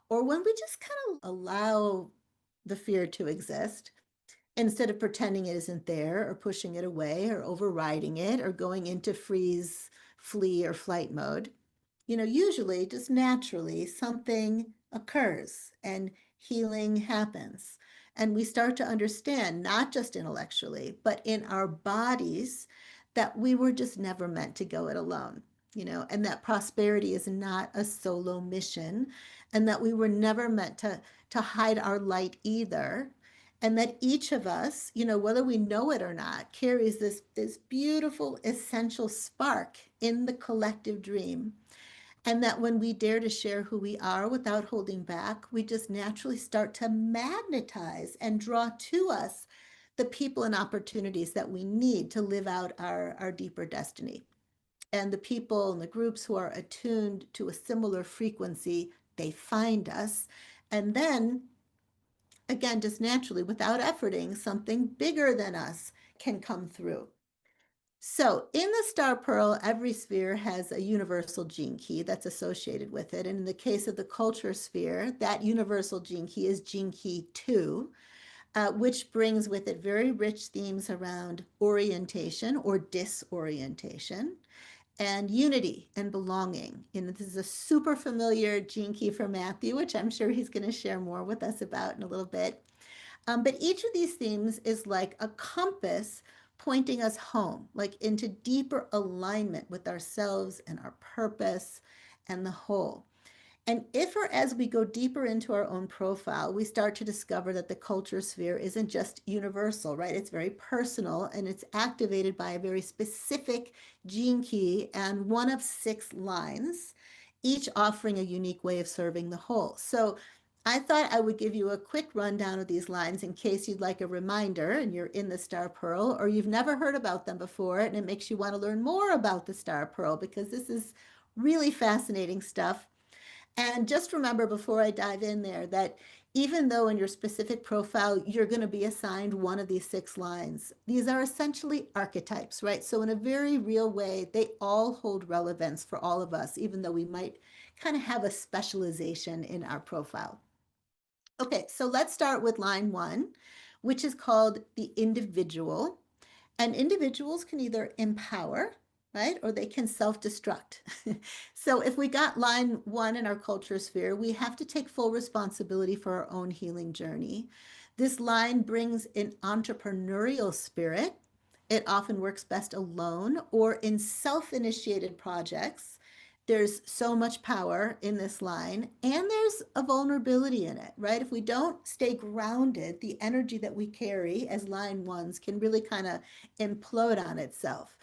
A: or when we just kind of allow the fear to exist, instead of pretending it isn't there or pushing it away or overriding it or going into freeze, flee, or flight mode, usually just naturally something occurs and healing happens. And we start to understand, not just intellectually, but in our bodies, that we were just never meant to go it alone, and that prosperity is not a solo mission, and that we were never meant to hide our light either. And that each of us, whether we know it or not, carries this beautiful essential spark in the collective dream, and that when we dare to share who we are without holding back, we just naturally start to magnetize and draw to us the people and opportunities that we need to live out our deeper destiny. And the people and the groups who are attuned to a similar frequency, they find us. And then, again, just naturally, without efforting, something bigger than us can come through. So in the star pearl, every sphere has a universal gene key that's associated with it. And in the case of the culture sphere, that universal gene key is gene key 2. which brings with it very rich themes around orientation or disorientation and unity and belonging. And this is a super familiar gene key for Matthew, which I'm sure he's going to share more with us about in a little bit. But each of these themes is like a compass pointing us home, like into deeper alignment with ourselves and our purpose and the whole. And if or as we go deeper into our own profile, we start to discover that the culture sphere isn't just universal, right? It's very personal and it's activated by a very specific gene key and one of 6 lines, each offering a unique way of serving the whole. So I thought I would give you a quick rundown of these lines in case you'd like a reminder and you're in the Star Pearl or you've never heard about them before and it makes you want to learn more about the Star Pearl because this is really fascinating stuff. And just remember before I dive in there that even though in your specific profile you're going to be assigned one of these 6 lines, these are essentially archetypes, right? So in a very real way, they all hold relevance for all of us, even though we might kind of have a specialization in our profile. Okay, so let's start with line 1, which is called the individual. And individuals can either empower, right, or they can self-destruct. So if we got line 1 in our culture sphere, we have to take full responsibility for our own healing journey. This line brings an entrepreneurial spirit. It often works best alone or in self-initiated projects. There's so much power in this line, and there's a vulnerability in it, right? If we don't stay grounded, the energy that we carry as line 1s can really kind of implode on itself.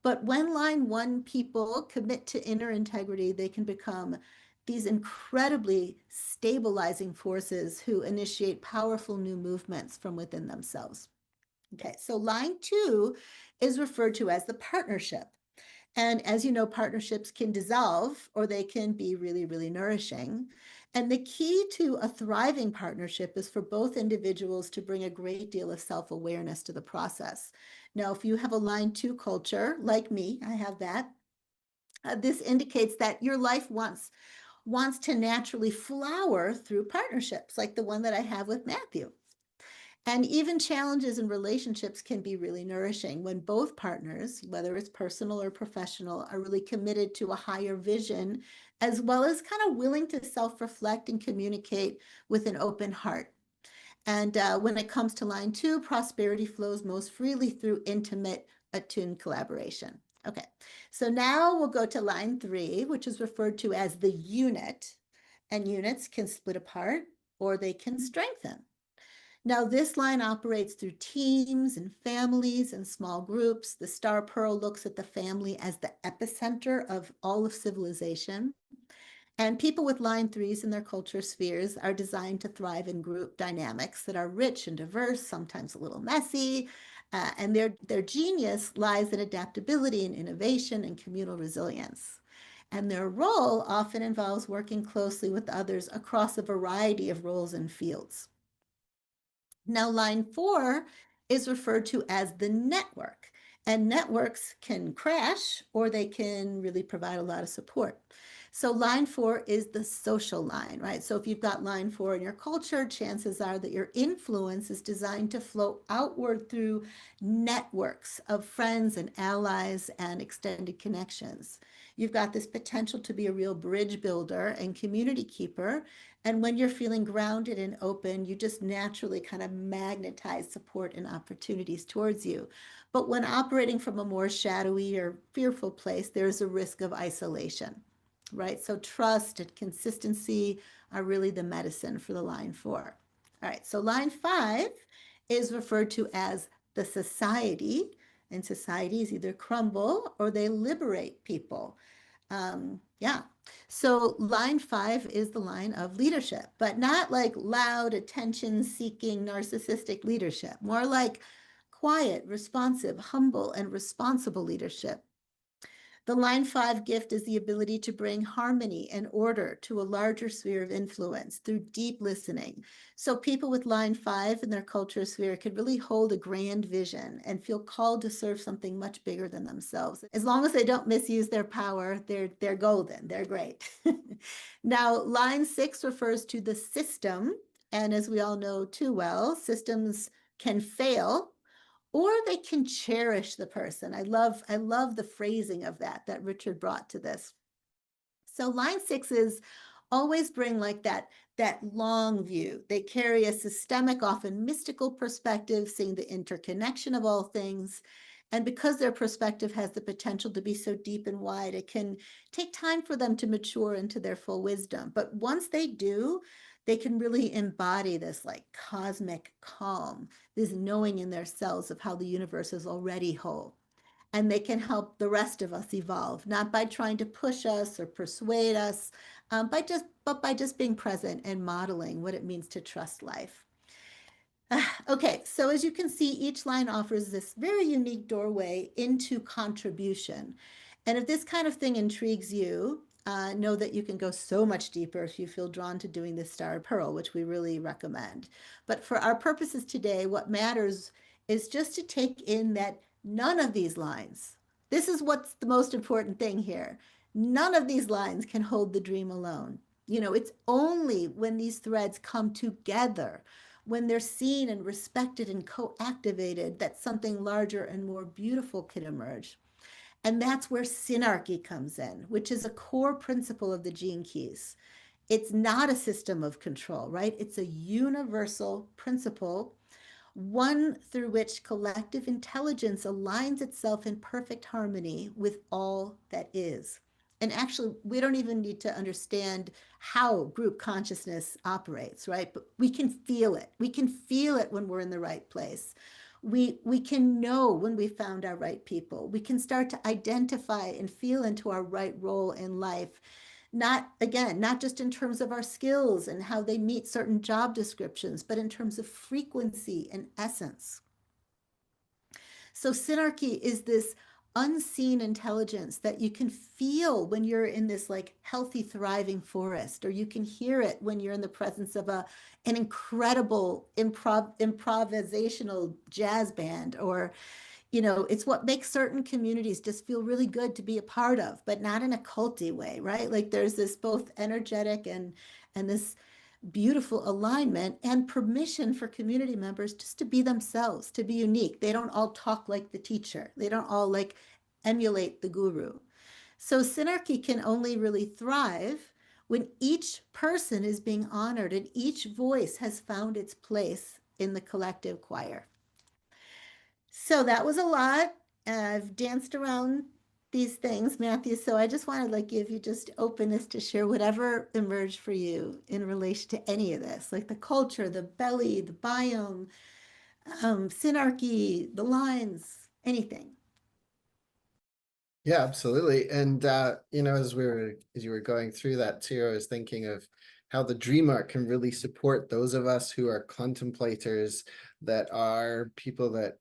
A: But when line 1 people commit to inner integrity, they can become these incredibly stabilizing forces who initiate powerful new movements from within themselves. Okay, so line 2 is referred to as the partnership. And as you know, partnerships can dissolve or they can be really, really nourishing. And the key to a thriving partnership is for both individuals to bring a great deal of self-awareness to the process. Now, if you have a line 2 culture, like me, I have that, this indicates that your life wants to naturally flower through partnerships like the one that I have with Matthew. And even challenges in relationships can be really nourishing when both partners, whether it's personal or professional, are really committed to a higher vision, as well as kind of willing to self-reflect and communicate with an open heart. And when it comes to line 2, prosperity flows most freely through intimate, attuned collaboration. Okay, so now we'll go to line 3, which is referred to as the unit. And units can split apart or they can strengthen. Now, this line operates through teams and families and small groups. The Star Pearl looks at the family as the epicenter of all of civilization. And people with line 3s in their culture spheres are designed to thrive in group dynamics that are rich and diverse, sometimes a little messy. And their genius lies in adaptability and innovation and communal resilience. And their role often involves working closely with others across a variety of roles and fields. Now, line 4 is referred to as the network, and networks can crash or they can really provide a lot of support. So line 4 is the social line, right? So if you've got line 4 in your culture, chances are that your influence is designed to flow outward through networks of friends and allies and extended connections. You've got this potential to be a real bridge builder and community keeper. And when you're feeling grounded and open, you just naturally kind of magnetize support and opportunities towards you. But when operating from a more shadowy or fearful place, there's a risk of isolation, right? So trust and consistency are really the medicine for the line 4. All right, so line 5 is referred to as the society, and societies either crumble or they liberate people. Yeah. So line 5 is the line of leadership, but not like loud, attention-seeking, narcissistic leadership, more like quiet, responsive, humble, and responsible leadership. The line 5 gift is the ability to bring harmony and order to a larger sphere of influence through deep listening. So people with line 5 in their culture sphere could really hold a grand vision and feel called to serve something much bigger than themselves. As long as they don't misuse their power, they're golden, they're great. Now, line 6 refers to the system, And as we all know too well, systems can fail or they can cherish the person. I love the phrasing of that Richard brought to this. So line sixes always bring like that long view. They carry a systemic, often mystical perspective, seeing the interconnection of all things. And because their perspective has the potential to be so deep and wide, it can take time for them to mature into their full wisdom. But once they do, they can really embody this like cosmic calm, this knowing in their cells of how the universe is already whole. And they can help the rest of us evolve, not by trying to push us or persuade us, but by just being present and modeling what it means to trust life. Okay, so as you can see, each line offers this very unique doorway into contribution. And if this kind of thing intrigues you, know that you can go so much deeper if you feel drawn to doing this Star of Pearl, which we really recommend. But for our purposes today, what matters is just to take in that none of these lines, this is what's the most important thing here. None of these lines can hold the dream alone. You know, it's only when these threads come together, when they're seen and respected and co-activated, that something larger and more beautiful can emerge. And that's where synarchy comes in, which is a core principle of the gene keys. It's not a system of control, right? It's a universal principle, one through which collective intelligence aligns itself in perfect harmony with all that is. And actually, we don't even need to understand how group consciousness operates, right? But we can feel it. We can feel it when we're in the right place. We can know when we found our right people. We can start to identify and feel into our right role in life. Not, again, not just in terms of our skills and how they meet certain job descriptions, but in terms of frequency and essence. So synarchy is this unseen intelligence that you can feel when you're in this like healthy, thriving forest, or you can hear it when you're in the presence of an incredible improvisational jazz band, or you know, it's what makes certain communities just feel really good to be a part of, but not in a culty way, right? Like there's this both energetic and this beautiful alignment and permission for community members just to be themselves, to be unique. They don't all talk like the teacher. They don't all like emulate the guru. So synarchy can only really thrive when each person is being honored and each voice has found its place in the collective choir. So that was a lot. I've danced around these things, Matthew. So I just want to like give you just openness to share whatever emerged for you in relation to any of this, like the culture, the belly, the biome, synarchy, the lines, anything.
B: Yeah, absolutely. And you know, as you were going through that too, I was thinking of how the dream arc can really support those of us who are contemplators, that are people that,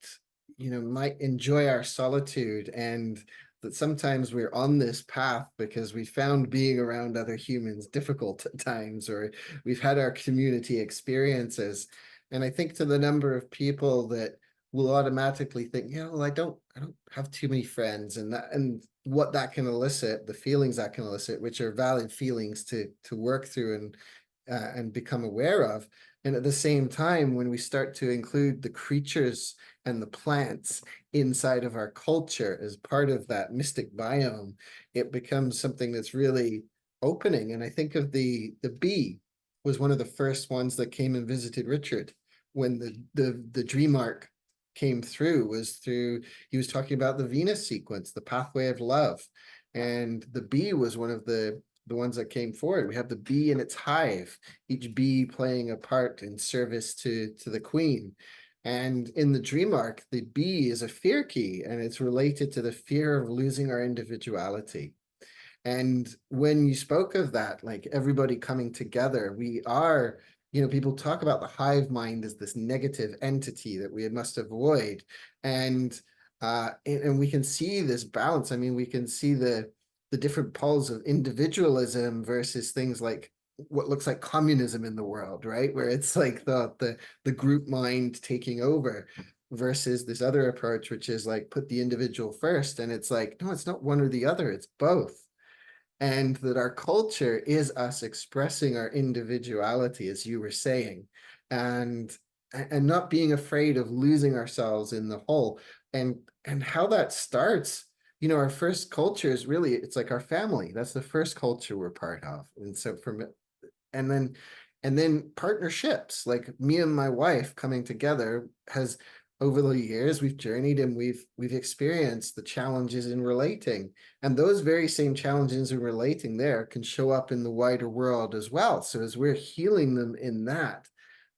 B: you know, might enjoy our solitude, and that sometimes we're on this path because we found being around other humans difficult at times, or we've had our community experiences. And I think to the number of people that will automatically think, you know, well, I don't have too many friends, and what that can elicit, the feelings that can elicit, which are valid feelings to work through and become aware of. And at the same time, when we start to include the creatures and the plants inside of our culture as part of that mystic biome, it becomes something that's really opening. And I think of the bee was one of the first ones that came and visited Richard when the dream arc came through. He was talking about the Venus sequence, the pathway of love, and the bee was one of the ones that came forward. We have the bee in its hive, each bee playing a part in service to the queen. And in the dream arc, the bee is a fear key, and it's related to the fear of losing our individuality. And when you spoke of that, like everybody coming together, we are, you know, people talk about the hive mind as this negative entity that we must avoid. And we can see this balance. I mean, we can see the different poles of individualism versus things like what looks like communism in the world, right? Where it's like the group mind taking over, versus this other approach, which is like put the individual first. And it's like, no, it's not one or the other, it's both. and that our culture is us expressing our individuality, as you were saying, and not being afraid of losing ourselves in the whole. And how that starts, you know, our first culture is really, it's like our family. That's the first culture we're part of. And so from and then partnerships, like me and my wife coming together, has, over the years, we've journeyed and we've experienced the challenges in relating, and those very same challenges in relating there can show up in the wider world as well. So as we're healing them in that,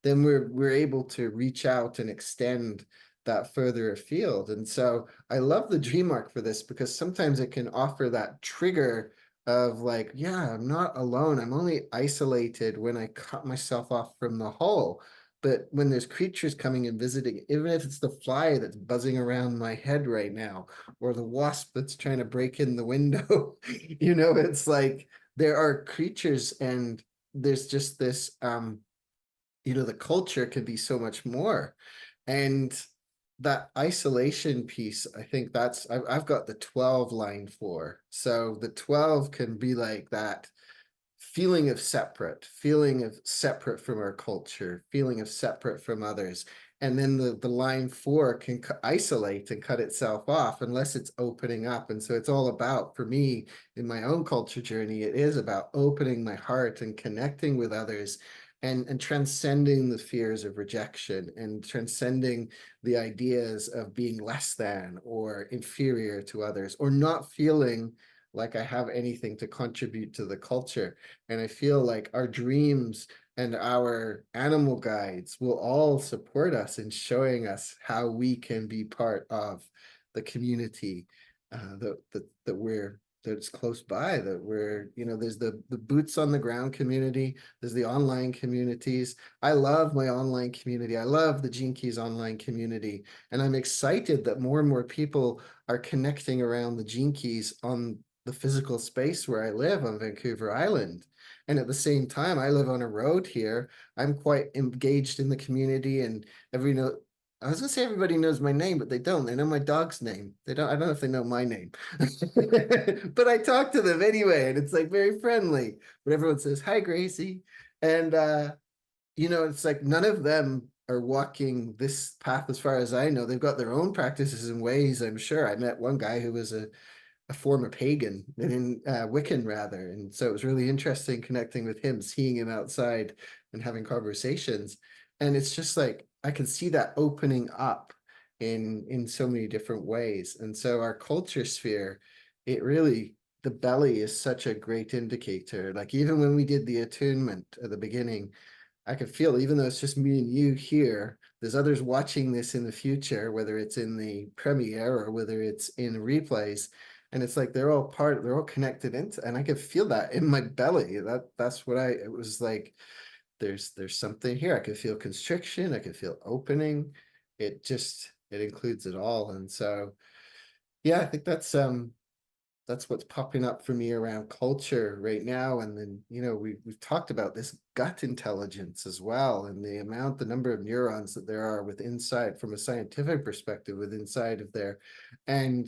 B: then we're able to reach out and extend that further afield. And so I love the dream arc for this, because sometimes it can offer that trigger of like, yeah, I'm not alone. I'm only isolated when I cut myself off from the whole. But when there's creatures coming and visiting, even if it's the fly that's buzzing around my head right now, or the wasp that's trying to break in the window, you know, it's like there are creatures, and there's just this, you know, the culture can be so much more. And that isolation piece, I think that's, I've got the 12 line for. So the 12 can be like that feeling of separate from our culture, feeling of separate from others. And then the line 4 can isolate and cut itself off unless it's opening up. And so it's all about, for me, in my own culture journey, it is about opening my heart and connecting with others, and transcending the fears of rejection, and transcending the ideas of being less than or inferior to others, or not feeling like I have anything to contribute to the culture. And I feel like our dreams and our animal guides will all support us in showing us how we can be part of the community, that we're, that's close by, that we're, you know, there's the boots on the ground community, there's the online communities. I love my online community. I love the Gene Keys online community. And I'm excited that more and more people are connecting around the Gene Keys on the physical space where I live on Vancouver Island. And at the same time, I live on a road here. I'm quite engaged in the community, and I was gonna say everybody knows my name, but they don't. They know my dog's name. They don't. I don't know if they know my name, but I talk to them anyway, and it's like very friendly. But everyone says hi, Gracie, and you know, it's like none of them are walking this path as far as I know. They've got their own practices and ways, I'm sure. I met one guy who was a former pagan, and in Wiccan rather. And so it was really interesting connecting with him, seeing him outside and having conversations. And it's just like, I can see that opening up in so many different ways. And so our culture sphere, it really, the belly is such a great indicator. Like even when we did the attunement at the beginning, I could feel, even though it's just me and you here, there's others watching this in the future, whether it's in the premiere or whether it's in replays. And it's like they're all connected into, and I could feel that in my belly. That's what it was like, there's something here. I could feel constriction, I could feel opening. It includes it all. And so yeah, I think that's what's popping up for me around culture right now. And then, you know, we've talked about this gut intelligence as well, and the number of neurons that there are with inside, from a scientific perspective, with inside of there. And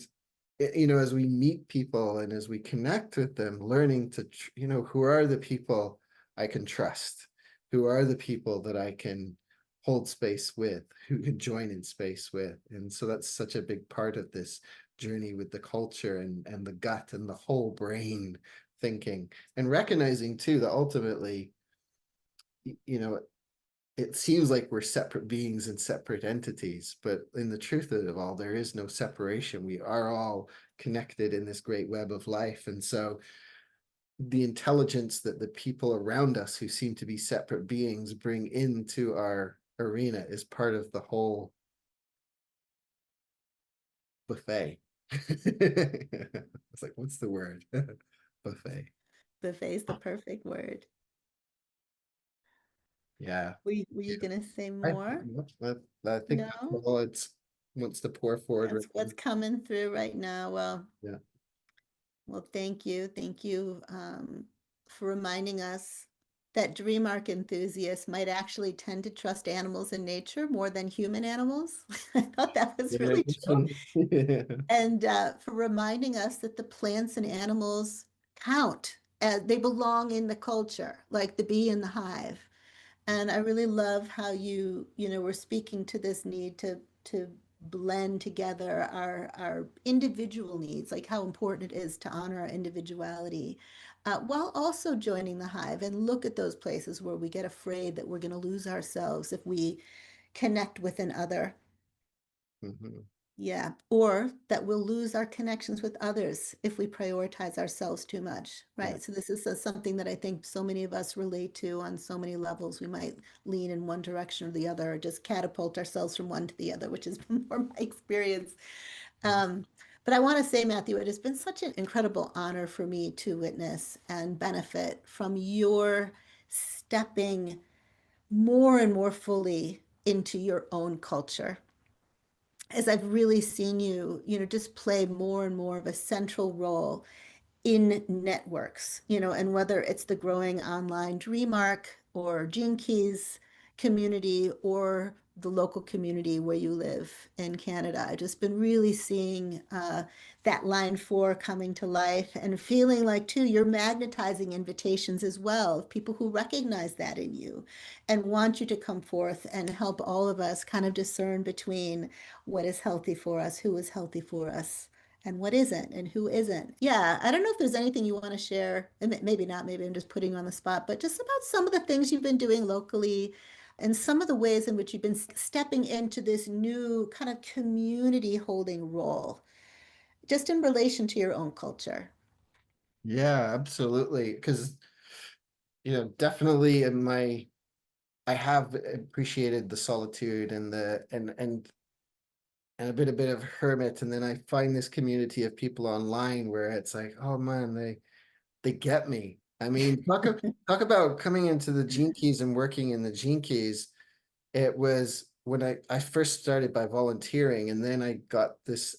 B: you know, as we meet people and as we connect with them, learning to, you know, who are the people I can trust, who are the people that I can hold space with, who can join in space with. And so that's such a big part of this journey with the culture, and the gut and the whole brain thinking, and recognizing too that ultimately, you know, it seems like we're separate beings and separate entities, but in the truth of it all, there is no separation. We are all connected in this great web of life. And so the intelligence that the people around us who seem to be separate beings bring into our arena is part of the whole buffet. It's like, what's the word? Buffet.
A: Buffet is the perfect word.
B: Yeah.
A: Were you
B: Yeah.
A: gonna say
B: I,
A: more?
B: I think that's
A: No?
B: all it's wants to pour forward
A: That's
B: right now.
A: what's coming through right now.
B: Yeah.
A: Well, thank you. Thank you for reminding us that dream arc enthusiasts might actually tend to trust animals in nature more than human animals. I thought that was
B: Yeah,
A: really
B: this
A: true.
B: one. Yeah.
A: And for reminding us that the plants and animals count as they belong in the culture, like the bee in the hive. And I really love how we're speaking to this need to blend together our individual needs, like how important it is to honor our individuality, while also joining the hive and look at those places where we get afraid that we're going to lose ourselves if we connect with another.
B: Mhm.
A: Yeah, or that we'll lose our connections with others if we prioritize ourselves too much,
B: Yeah.
A: right? So this is something that I think so many of us relate to on so many levels. We might lean in one direction or the other, or just catapult ourselves from one to the other, which is more my experience. Um, but I want to say, Matthew, it has been such an incredible honor for me to witness and benefit from your stepping more and more fully into your own culture, as I've really seen you, just play more and more of a central role in networks, and whether it's the growing online Dream Arc or Gene Keys community or the local community where you live in Canada. I've just been really seeing that line 4 coming to life and feeling like, too, you're magnetizing invitations as well of people who recognize that in you and want you to come forth and help all of us kind of discern between what is healthy for us, who is healthy for us, and what isn't and who isn't. Yeah, I don't know if there's anything you want to share, and maybe not, maybe I'm just putting you on the spot, but just about some of the things you've been doing locally and some of the ways in which you've been stepping into this new kind of community holding role, just in relation to your own culture.
B: Yeah, absolutely. Because, definitely I have appreciated the solitude and the and a bit of hermit, and then I find this community of people online where it's like, oh man, they get me. I mean, talk about coming into the Gene Keys and working in the Gene Keys. It was when I first started by volunteering, and then I got this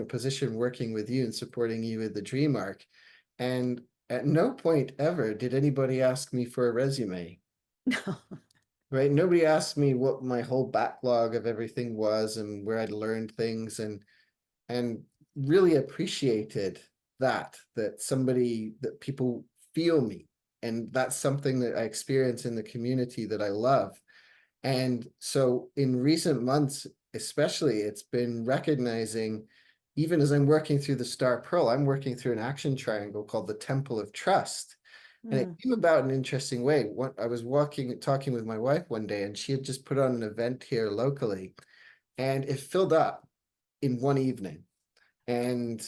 B: position working with you and supporting you with the Dream Arc. And at no point ever did anybody ask me for a resume,
A: No.
B: right? Nobody asked me what my whole backlog of everything was and where I'd learned things, and really appreciated that people feel me. And that's something that I experience in the community that I love. And so in recent months, especially, it's been recognizing, even as I'm working through the Star Pearl, I'm working through an action triangle called the Temple of Trust. And it
A: Mm.
B: came about in an interesting way. I was talking with my wife one day, and she had just put on an event here locally, and it filled up in one evening. And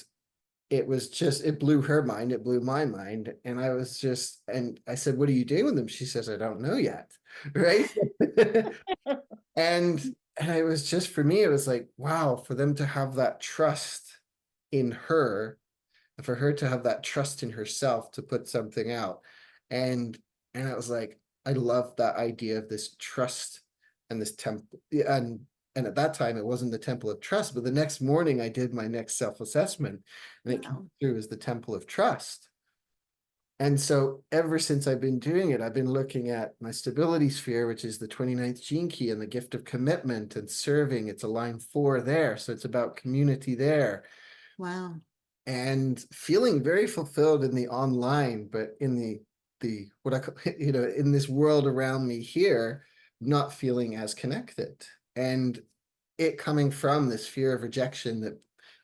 B: it blew her mind, it blew my mind. And I said, what are you doing with them? She says, I don't know yet. Right. And I was just, for me, it was like, wow, for them to have that trust in her, for her to have that trust in herself to put something out. And I was like, I love that idea of this trust and this temple. And at that time it wasn't the temple of trust, but the next morning I did my next self-assessment and it came
A: Wow.
B: through as the temple of trust. And so ever since I've been doing it, I've been looking at my stability sphere, which is the 29th gene key, and the gift of commitment and serving. It's a line 4 there. So it's about community there.
A: Wow.
B: And feeling very fulfilled in the online, but in the what I call, in this world around me here, not feeling as connected. And it coming from this fear of rejection, that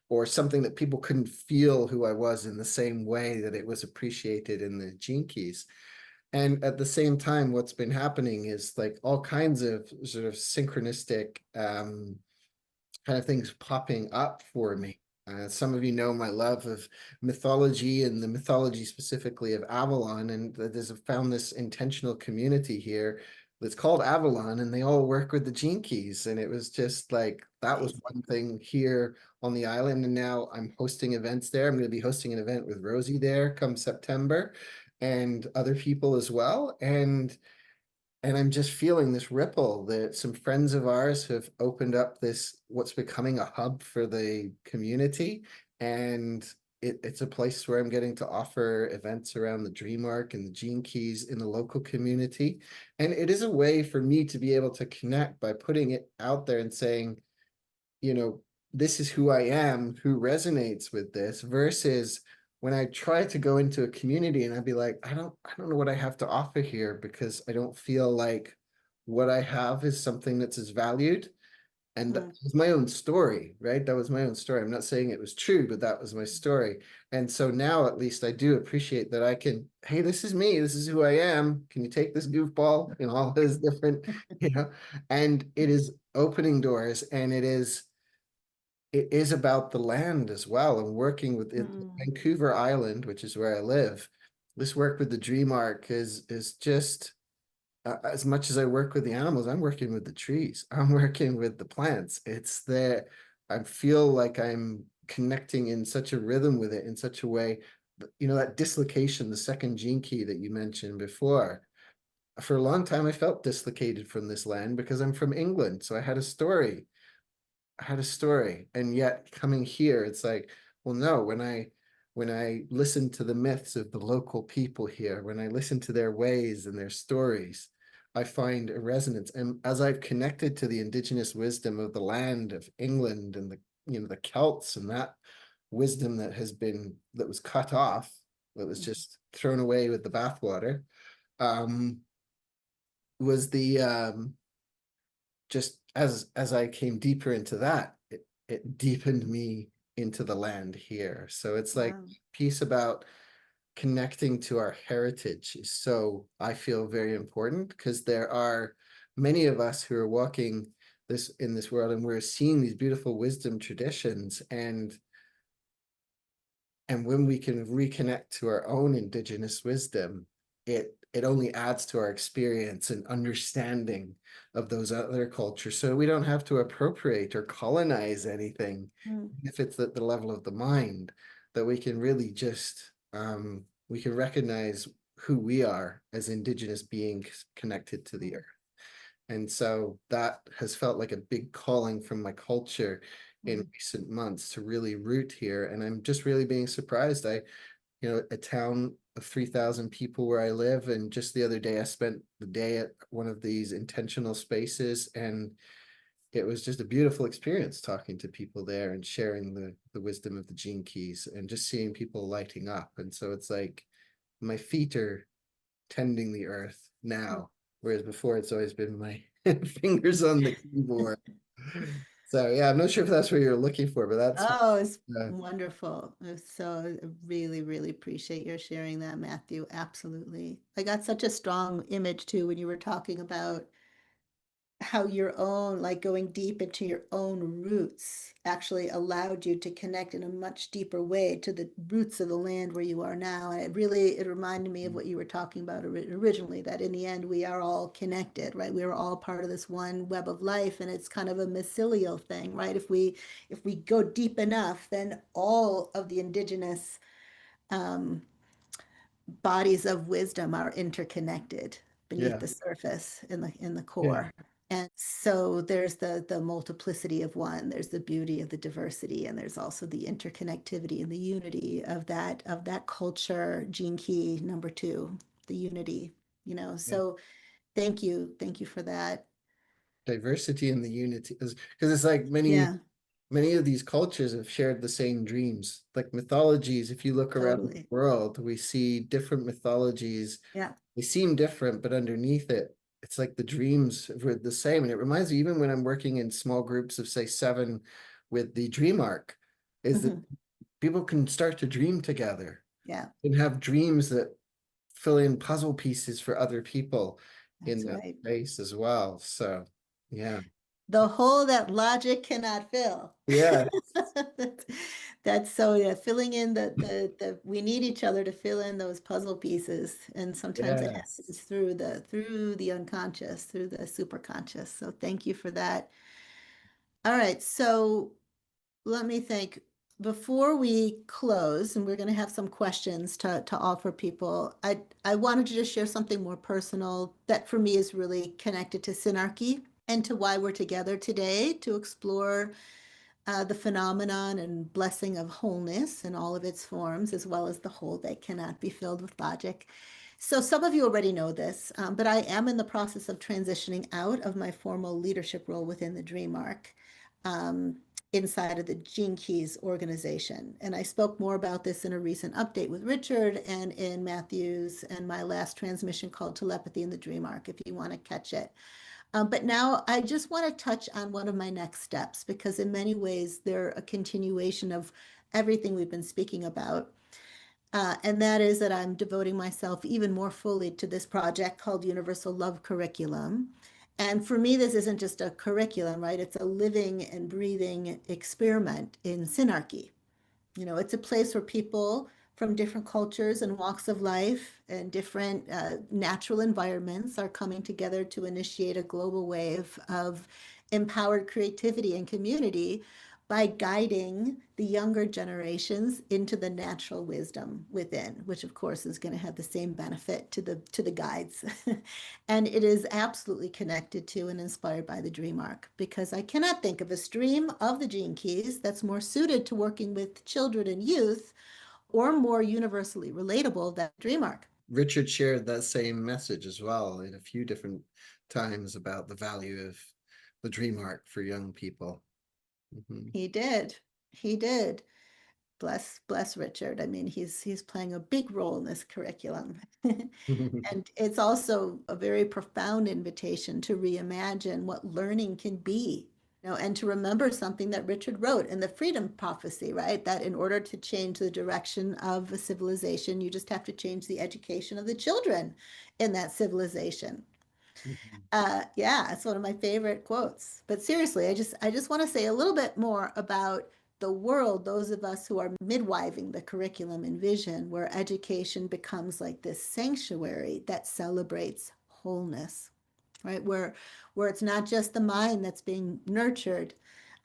B: or something that people couldn't feel who I was in the same way that it was appreciated in the gene keys. And at the same time, what's been happening is like all kinds of sort of synchronistic kind of things popping up for me. Some of you know my love of mythology and the mythology specifically of Avalon, and there's found this intentional community here that's called Avalon, and they all work with the gene keys. And it was just like, that was one thing here on the island. And now I'm hosting events there. I'm going to be hosting an event with Rosy there come September, and other people as well. And I'm just feeling this ripple that some friends of ours have opened up this, what's becoming a hub for the community. And it's a place where I'm getting to offer events around the Dream Arc and the Gene Keys in the local community. And it is a way for me to be able to connect by putting it out there and saying, this is who I am, who resonates with this, versus when I try to go into a community and I'd be like, I don't know what I have to offer here because I don't feel like what I have is something that's as valued. And that
A: Mm,
B: was my own story, right? That was my own story. I'm not saying it was true, but that was my story. And so now at least I do appreciate that I can, hey, this is me, this is who I am. Can you take this goofball in all his different, you know? And it is opening doors, and it is about the land as well, and working with it.
A: mm,
B: Vancouver Island, which is where I live. This work with the Dream Arc is just as much as I work with the animals, I'm working with the trees. I'm working with the plants. It's there. I feel like I'm connecting in such a rhythm with it in such a way, you know, that dislocation, the second gene key that you mentioned before. For a long time, I felt dislocated from this land because I'm from England. So I had a story. I had a story. And yet coming here, it's like, well, no, when I listen to the myths of the local people here, when I listen to their ways and their stories, I find a resonance. And as I've connected to the indigenous wisdom of the land of England and the Celts and that wisdom that was cut off, that was
A: mm,
B: just thrown away with the bathwater, um, was the just as I came deeper into that, it deepened me into the land here. So it's like
A: wow.
B: piece about connecting to our heritage is so, I feel, very important, because there are many of us who are walking this in this world, and we're seeing these beautiful wisdom traditions, and when we can reconnect to our own indigenous wisdom, it only adds to our experience and understanding of those other cultures. So we don't have to appropriate or colonize anything,
A: Mm,
B: if it's at the level of the mind, that we can really just we can recognize who we are as indigenous beings connected to the
A: mm,
B: earth. And so that has felt like a big calling from my culture in
A: mm,
B: recent months to really root here. And I'm just really being surprised. A town of 3,000 people where I live. And just the other day, I spent the day at one of these intentional spaces, and it was just a beautiful experience talking to people there and sharing the wisdom of the gene keys and just seeing people lighting up. And so it's like my feet are tending the earth
A: mm.
B: now, whereas before it's always been my fingers on the keyboard. So yeah, I'm not sure if that's what you're looking for, but that's
A: Oh, it's
B: uh,
A: wonderful. So I really, really appreciate your sharing that, Matthew. Absolutely. I got such a strong image too when you were talking about how your own, like going deep into your own roots, actually allowed you to connect in a much deeper way to the roots of the land where you are now. And it reminded me of what you were talking about originally, that in the end, we are all connected, right? We are all part of this one web of life, and it's kind of a mycelial thing, right? If we go deep enough, then all of the indigenous um, bodies of wisdom are interconnected beneath
B: yeah,
A: the surface in the
B: yeah,
A: core. And so there's the multiplicity of one, there's the beauty of the diversity, and there's also the interconnectivity and the unity of that culture, gene key number two, the unity,
B: yeah.
A: So thank you for that.
B: Diversity and the unity, because it's like
A: Yeah,
B: many of these cultures have shared the same dreams. Like mythologies, if you look around the
A: totally.
B: world, we see different mythologies.
A: Yeah.
B: They seem different, but underneath it, it's like the dreams were the same. And it reminds me, even when I'm working in small groups of, say, 7 with the dream arc, is that
A: Mhm.
B: people can start to dream together
A: Yeah,
B: and have dreams that fill in puzzle pieces for other people in
A: that's
B: that
A: right.
B: space as well. So, yeah.
A: The hole that logic cannot fill.
B: Yeah.
A: That's, that's so, yeah, filling in we need each other to fill in those puzzle pieces. And sometimes it
B: Yes.
A: happens through the unconscious, through the superconscious. So thank you for that. All right, so let me think. Before we close, and we're going to have some questions to offer people, I wanted to just share something more personal that for me is really connected to synarchy and to why we're together today to explore the phenomenon and blessing of wholeness in all of its forms, as well as the whole that cannot be filled with logic. So, some of you already know this, but I am in the process of transitioning out of my formal leadership role within the Dream Arc. Um, inside of the Gene Keys organization. And I spoke more about this in a recent update with Richard and in Matthew's and my last transmission called Telepathy in the Dream Arc, if you want to catch it. But now I just want to touch on one of my next steps, because in many ways they're a continuation of everything we've been speaking about. And that is that I'm devoting myself even more fully to this project called Universal Love Curriculum. And for me, this isn't just a curriculum, right? It's a living and breathing experiment in synarchy. It's a place where people from different cultures and walks of life and different natural environments are coming together to initiate a global wave of empowered creativity and community by guiding the younger generations into the natural wisdom within, which of course is going to have the same benefit to the guides. And it is absolutely connected to and inspired by the dream arc, because I cannot think of a stream of the gene keys that's more suited to working with children and youth or more universally relatable than dream arc.
B: Richard shared that same message as well in a few different times about the value of the dream arc for young people. Mm-hmm.
A: He did. He did. Bless Richard. I mean, he's playing a big role in this curriculum. And it's also a very profound invitation to reimagine what learning can be, and to remember something that Richard wrote in the Freedom Prophecy, right? That in order to change the direction of a civilization, you just have to change the education of the children in that civilization. Yeah, it's one of my favorite quotes. But seriously, I just want to say a little bit more about the world those of us who are midwiving the curriculum envision, where education becomes like this sanctuary that celebrates wholeness, right? Where it's not just the mind that's being nurtured,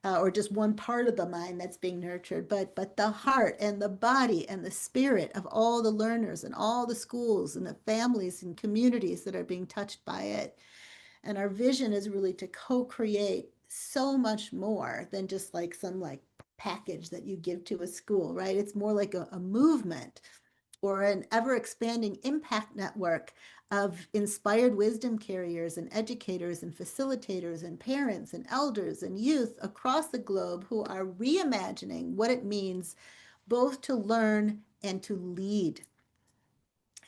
A: or just one part of the mind that's being nurtured, but the heart and the body and the spirit of all the learners and all the schools and the families and communities that are being touched by it. And our vision is really to co-create so much more than just like some like package that you give to a school, right? It's more like a movement or an ever expanding impact network of inspired wisdom carriers and educators and facilitators and parents and elders and youth across the globe who are reimagining what it means both to learn and to lead,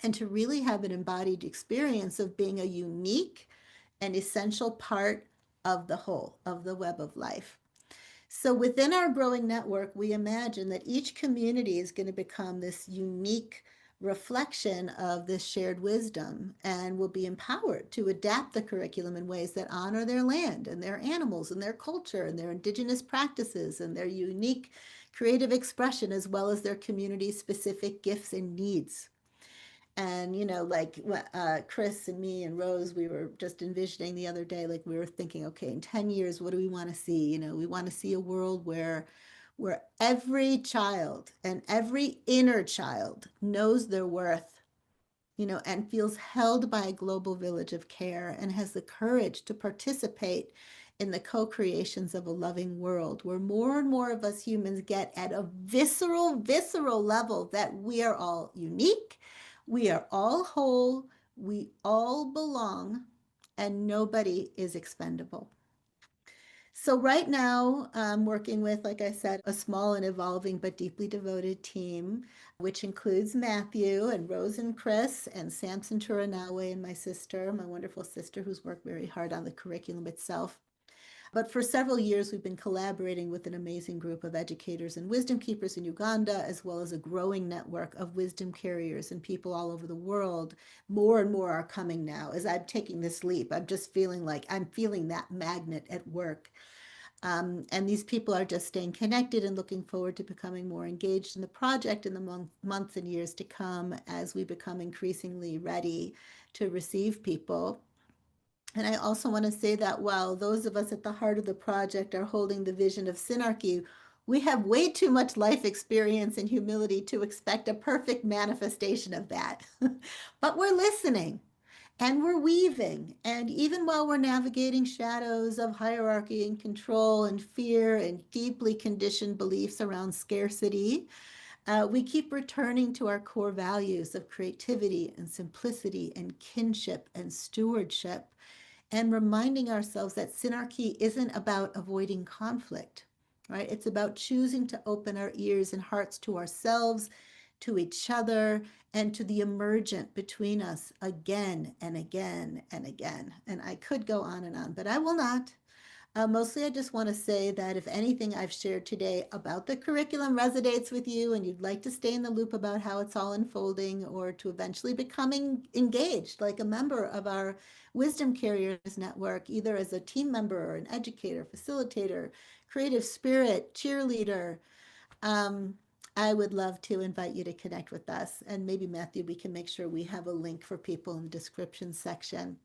A: and to really have an embodied experience of being a unique and essential part of the whole, of the web of life. So within our growing network, we imagine that each community is going to become this unique reflection of this shared wisdom and will be empowered to adapt the curriculum in ways that honor their land and their animals and their culture and their indigenous practices and their unique creative expression, as well as their community specific gifts and needs. And, like Chris and me and Rose, we were just envisioning the other day, like we were thinking, okay, in 10 years, what do we want to see? We want to see a world where every child and every inner child knows their worth, and feels held by a global village of care and has the courage to participate in the co-creations of a loving world, where more and more of us humans get at a visceral level that we are all unique, we are all whole, we all belong, and nobody is expendable. So right now, I'm working with, like I said, a small and evolving but deeply devoted team, which includes Matthew and Rose and Chris and Samson Turanawe and my sister, my wonderful sister, who's worked very hard on the curriculum itself. But for several years, we've been collaborating with an amazing group of educators and wisdom keepers in Uganda, as well as a growing network of wisdom carriers and people all over the world. More and more are coming now. As I'm taking this leap, I'm just feeling like I'm feeling that magnet at work. And these people are just staying connected and looking forward to becoming more engaged in the project in the months and years to come, as we become increasingly ready to receive people. And I also want to say that while those of us at the heart of the project are holding the vision of synarchy, we have way too much life experience and humility to expect a perfect manifestation of that. But we're listening. And we're weaving. And even while we're navigating shadows of hierarchy and control and fear and deeply conditioned beliefs around scarcity, we keep returning to our core values of creativity and simplicity and kinship and stewardship, and reminding ourselves that synarchy isn't about avoiding conflict, right? It's about choosing to open our ears and hearts to ourselves, to each other, and to the emergent between us again and again and again. And I could go on, but I will not. Mostly, I just want to say that if anything I've shared today about the curriculum resonates with you and you'd like to stay in the loop about how it's all unfolding or to eventually becoming engaged, like a member of our Wisdom Carriers Network, either as a team member or an educator, facilitator, creative spirit, cheerleader, um, I would love to invite you to connect with us. And maybe, Matthew, we can make sure we have a link for people in the description section.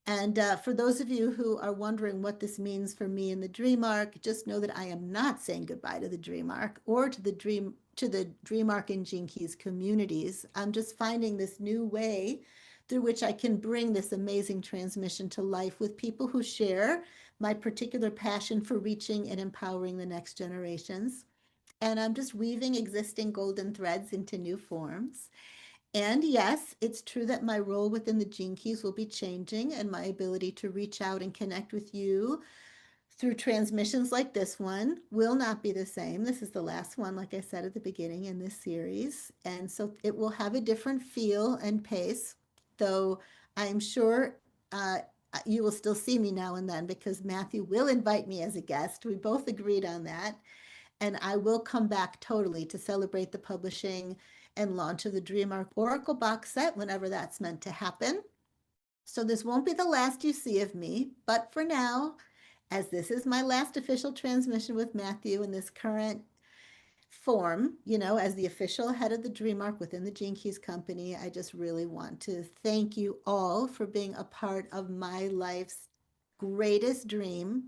A: And for those of you who are wondering what this means for me in the dream arc, just know that I am not saying goodbye to the dream arc or to the dream arc and Gene Keys communities. I'm just finding this new way through which I can bring this amazing transmission to life with people who share my particular passion for reaching and empowering the next generations. And I'm just weaving existing golden threads into new forms. And yes, it's true that my role within the Gene Keys will be changing, and my ability to reach out and connect with you through transmissions like this one will not be the same. This is the last one, like I said at the beginning in this series. And so it will have a different feel and pace, though I'm sure uh, you will still see me now and then because Matthew will invite me as a guest. We both agreed on that. And I will come back totally to celebrate the publishing and launch of the Dream Arc Oracle box set whenever that's meant to happen. So this won't be the last you see of me, but for now, as this is my last official transmission with Matthew in this current form, as the official head of the Dream Arc within the Gene Keys Company, I just really want to thank you all for being a part of my life's greatest dream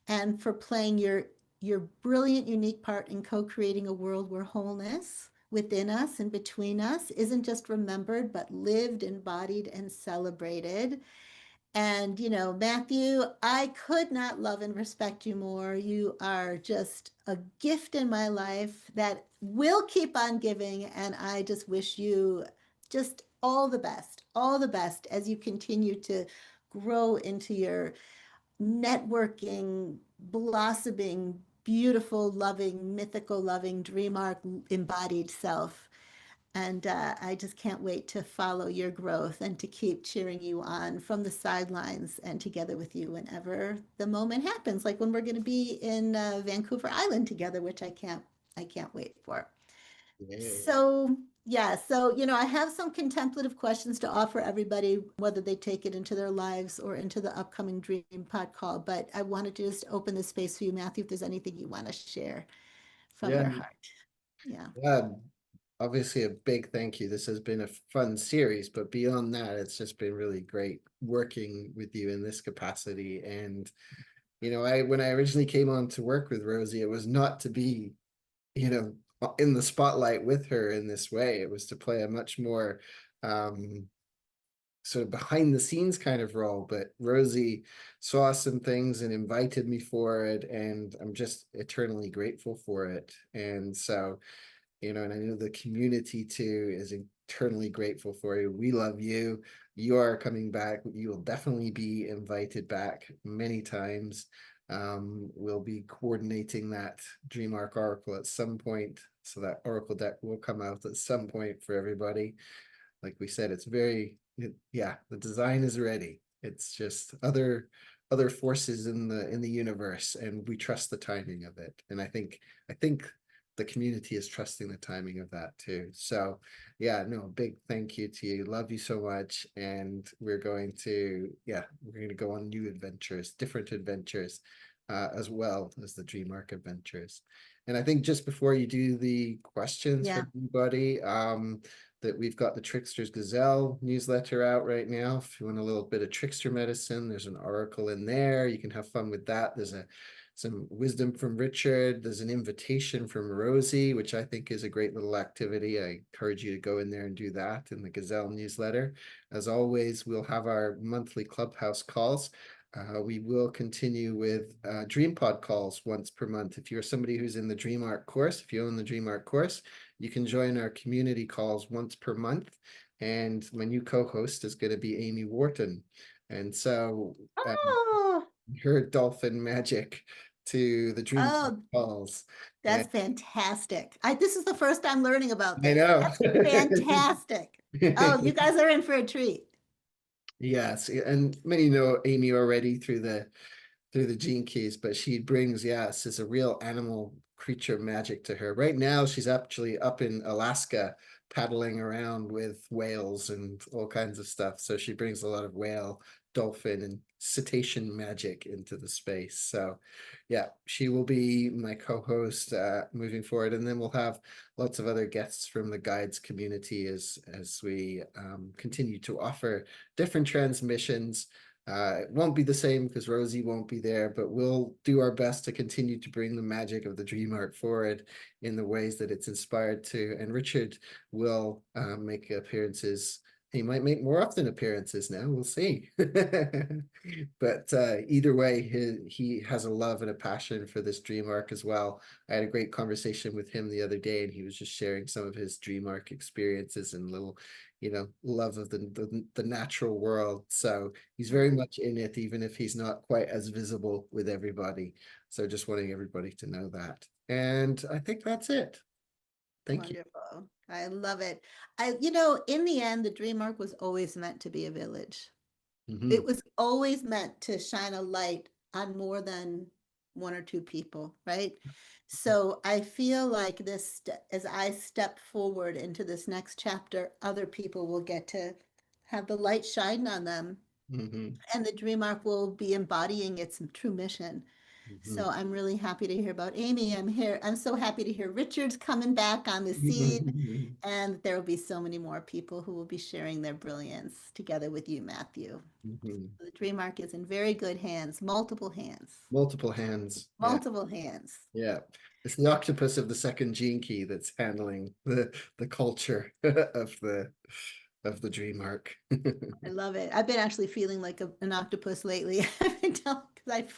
A: and for playing your brilliant, unique part in co-creating a world where wholeness within us and between us isn't just remembered, but lived, embodied, and celebrated. And, Matthew, I could not love and respect you more. You are just a gift in my life that will keep on giving. And I just wish you just all the best as you continue to grow into your networking, blossoming, beautiful, loving, mythical, loving, dream arc embodied self. And I just can't wait to follow your growth and to keep cheering you on from the sidelines and together with you whenever the moment happens, like when we're going to be in Vancouver Island together, which I can't wait for.
B: Yeah.
A: So, yeah, so, I have some contemplative questions to offer everybody, whether they take it into their lives or into the upcoming Dream Pod call. But I wanted to just open the space for you, Matthew, if there's anything you want to share from
B: Yeah.
A: your heart. Yeah.
B: Yeah. Obviously a big thank you. This has been a fun series, but beyond that, it's just been really great working with you in this capacity. And, when I originally came on to work with Rosy, it was not to be, in the spotlight with her in this way. It was to play a much more sort of behind the scenes kind of role, but Rosy saw some things and invited me for it, and I'm just eternally grateful for it. And so, and I know the community too is eternally grateful for you. We love you. You are coming back. You will definitely be invited back many times. We'll be coordinating that Dream Arc Oracle at some point, so that Oracle deck will come out at some point for everybody. Like we said, it's yeah, the design is ready. It's just other forces in the universe, and we trust the timing of it. And I think the community is trusting the timing of that too. So yeah, no, big thank you to you. Love you so much. And we're going to go on new adventures, different adventures, as well as the Dream Arc adventures. And I think just before you do the questions
A: Yeah.
B: for everybody, that we've got the Trickster's Gazelle newsletter out right now. If you want a little bit of trickster medicine, there's an oracle in there. You can have fun with that. There's some wisdom from Richard. There's an invitation from Rosy, which I think is a great little activity. I encourage you to go in there and do that in the Gazelle newsletter. As always, we'll have our monthly Clubhouse calls. We will continue with Dream Pod calls once per month. If you're somebody who's in the Dream Arc course, if you own the Dream Arc course, you can join our community calls once per month. And my new co-host is going to be Amy Wharton. And so
A: Oh,
B: her dolphin magic to the dream
A: Oh,
B: calls. And
A: that's fantastic. This is the first time learning about
B: I
A: this.
B: know.
A: That's fantastic. Oh, you guys are in for a treat.
B: Yes, and many know Amy already through the gene keys, but she brings, yes, it's a real animal creature magic to her. Right now, she's actually up in Alaska paddling around with whales and all kinds of stuff. So she brings a lot of whale, dolphin, and cetacean magic into the space. So yeah, she will be my co-host moving forward. And then we'll have lots of other guests from the guides community as we continue to offer different transmissions. It won't be the same because Rosy won't be there, but we'll do our best to continue to bring the magic of the dream arc forward in the ways that it's inspired to. And Richard will make appearances. He might make more often appearances now. We'll see. But either way, he has a love and a passion for this dream arc as well. I had a great conversation with him the other day, and he was just sharing some of his dream arc experiences and little, love of the natural world. So he's very much in it, even if he's not quite as visible with everybody. So just wanting everybody to know that. And I think that's it. Thank you.
A: Wonderful. I love it. In the end, the dream arc was always meant to be a village. It
B: Mhm,
A: was always meant to shine a light on more than one or two people, right? So I feel like as I step forward into this next chapter, other people will get to have the light shine on them,
B: mhm,
A: and the dream arc will be embodying its true mission.
B: mhm.
A: So I'm really happy to hear about Amy. I'm so happy to hear Richard's coming back on the scene, and there will be so many more people who will be sharing their brilliance together with you, Matthew.
B: Mhm.
A: The dream arc is in very good hands, multiple hands,
B: Multiple hands. Yeah,
A: multiple hands.
B: yeah. It's the octopus of the second gene key that's handling the culture of the dream arc.
A: I love it. I've been actually feeling like an octopus lately. Because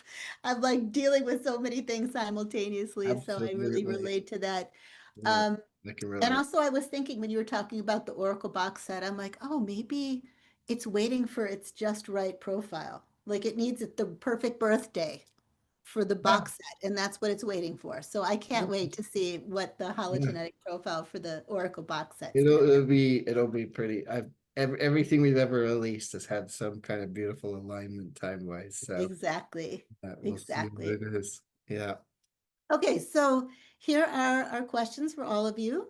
A: I'm like dealing with so many things simultaneously. So I really
B: Absolutely.
A: relate to that.
B: Yeah,
A: Um,
B: I can
A: and
B: relate.
A: also I was thinking when you were talking about the Oracle box set, I'm like, oh, maybe it's waiting for its just right profile. Like it needs the perfect birthday for the
B: Yeah,
A: box set, and that's what it's waiting for. So I can't wait to see what the
B: yeah.
A: hologenetic profile for the Oracle box set's
B: It'll
A: gonna be.
B: it'll be pretty. Everything we've ever released has had some kind of beautiful alignment time wise. So
A: Exactly.
B: we'll see what
A: Exactly.
B: it is. Yeah.
A: Okay, so here are our questions for all of you.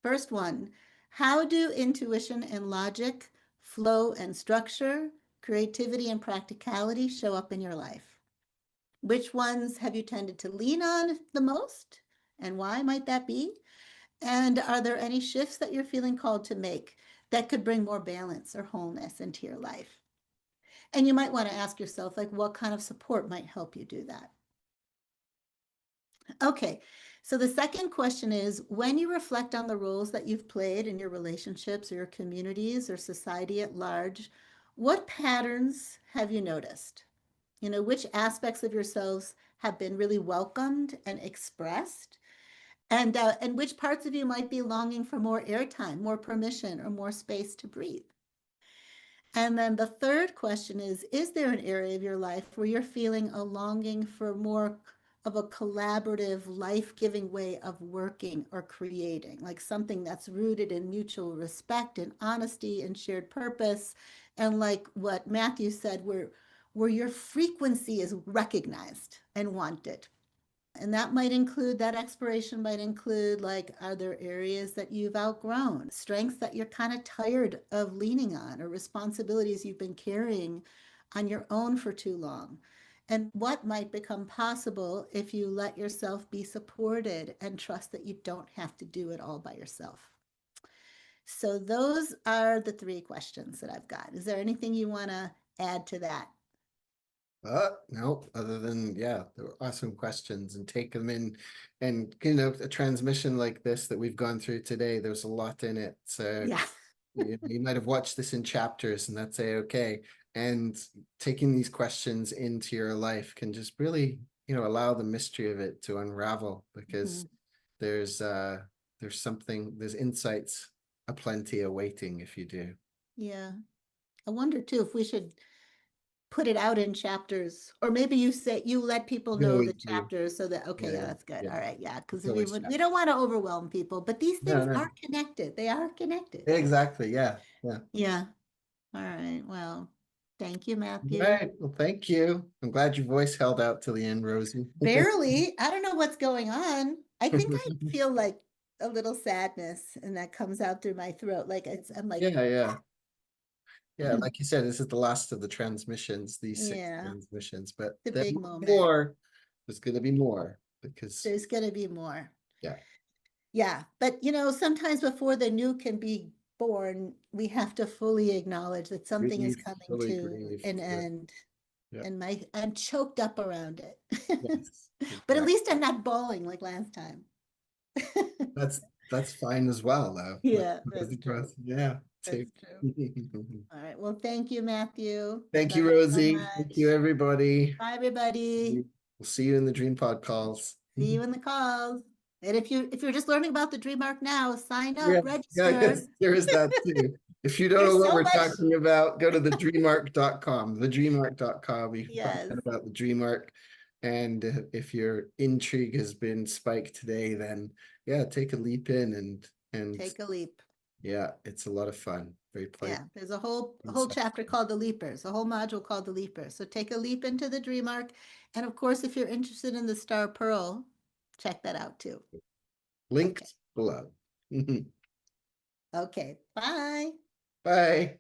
A: First one, how do intuition and logic, flow and structure, creativity and practicality show up in your life? Which ones have you tended to lean on the most? And why might that be? And are there any shifts that you're feeling called to make that could bring more balance or wholeness into your life? And you might want to ask yourself, like, what kind of support might help you do that? Okay, so the second question is when you reflect on the roles that you've played in your relationships or your communities or society at large, what patterns have you noticed? Which aspects of yourselves have been really welcomed and expressed? And which parts of you might be longing for more airtime, more permission, or more space to breathe? And then the third question is there an area of your life where you're feeling a longing for more of a collaborative, life giving way of working or creating, like something that's rooted in mutual respect and honesty and shared purpose? And like what Matthew said, where your frequency is recognized and wanted. And that exploration might include like, are there areas that you've outgrown, strengths that you're kind of tired of leaning on, or responsibilities you've been carrying on your own for too long? And what might become possible if you let yourself be supported and trust that you don't have to do it all by yourself? So, those are the three questions that I've got. Is there anything you want to add to that?
B: No, other than, yeah, there were awesome questions and take them in. And, a transmission like this that we've gone through today, there's a lot in it. So
A: Yeah.
B: you might have watched this in chapters and that's okay. And taking these questions into your life can just really, allow the mystery of it to unravel because
A: Mhm.
B: there's there's insights aplenty awaiting if you do.
A: Yeah. I wonder too if we should put it out in chapters, or maybe you say, you let people
B: We
A: know
B: always
A: the
B: do.
A: chapters so that, okay, yeah,
B: Yeah,
A: that's good.
B: yeah.
A: All right, yeah, because
B: It's always
A: we don't want to overwhelm people, but these
B: No,
A: things
B: no.
A: are connected. They are connected.
B: Exactly. Yeah. Yeah.
A: Yeah. All right. Well, thank you, Matthew.
B: Right. Well, thank you. I'm glad your voice held out till the end, Rosie.
A: Barely. I don't know what's going on. I think I feel like a little sadness, and that comes out through my throat. Like I'm like,
B: Yeah, yeah. Yeah, like you said, this is the last of the transmissions, these 6
A: yeah,
B: transmissions, but
A: the
B: there
A: big
B: will be
A: moment.
B: more. There's gonna be more because
A: There's going to be more.
B: yeah,
A: Yeah, but sometimes before the new can be born, we have to fully acknowledge that something is
B: grieve,
A: coming
B: fully
A: to
B: grieve.
A: an end.
B: Yeah.
A: And I'm choked up around it.
B: Yes,
A: But at
B: exactly.
A: least I'm not bawling like last time.
B: That's fine as well, though.
A: Yeah, that's true.
B: Yeah, too.
A: That's true. All right. Well, thank you, Matthew.
B: Thank
A: Love
B: you,
A: you so
B: Rosie. Thank you,
A: much.
B: everybody.
A: Bye, everybody.
B: We'll see you in the Dream Pod calls.
A: See you in the calls. And if you're just learning about the Dream Arc now, sign up,
B: Yeah, yeah,
A: register.
B: yes, there is that too. If you don't know
A: There's
B: what
A: so
B: we're
A: much.
B: talking about, go to thedreamarc.com, thedreamarc.com. You can find
A: Yes.
B: out about the Dream Arc. And if your intrigue has been spiked today, then yeah, take a leap in and
A: Take a leap.
B: yeah, it's a lot of fun. Very
A: Yeah,
B: playful.
A: there's a whole chapter called the Leapers, a whole module called the Leapers. So take a leap into the Dream Arc. And of course, if you're interested in the Star Pearl, check that out too. Okay.
B: Links below.
A: Okay. Bye.
B: Bye.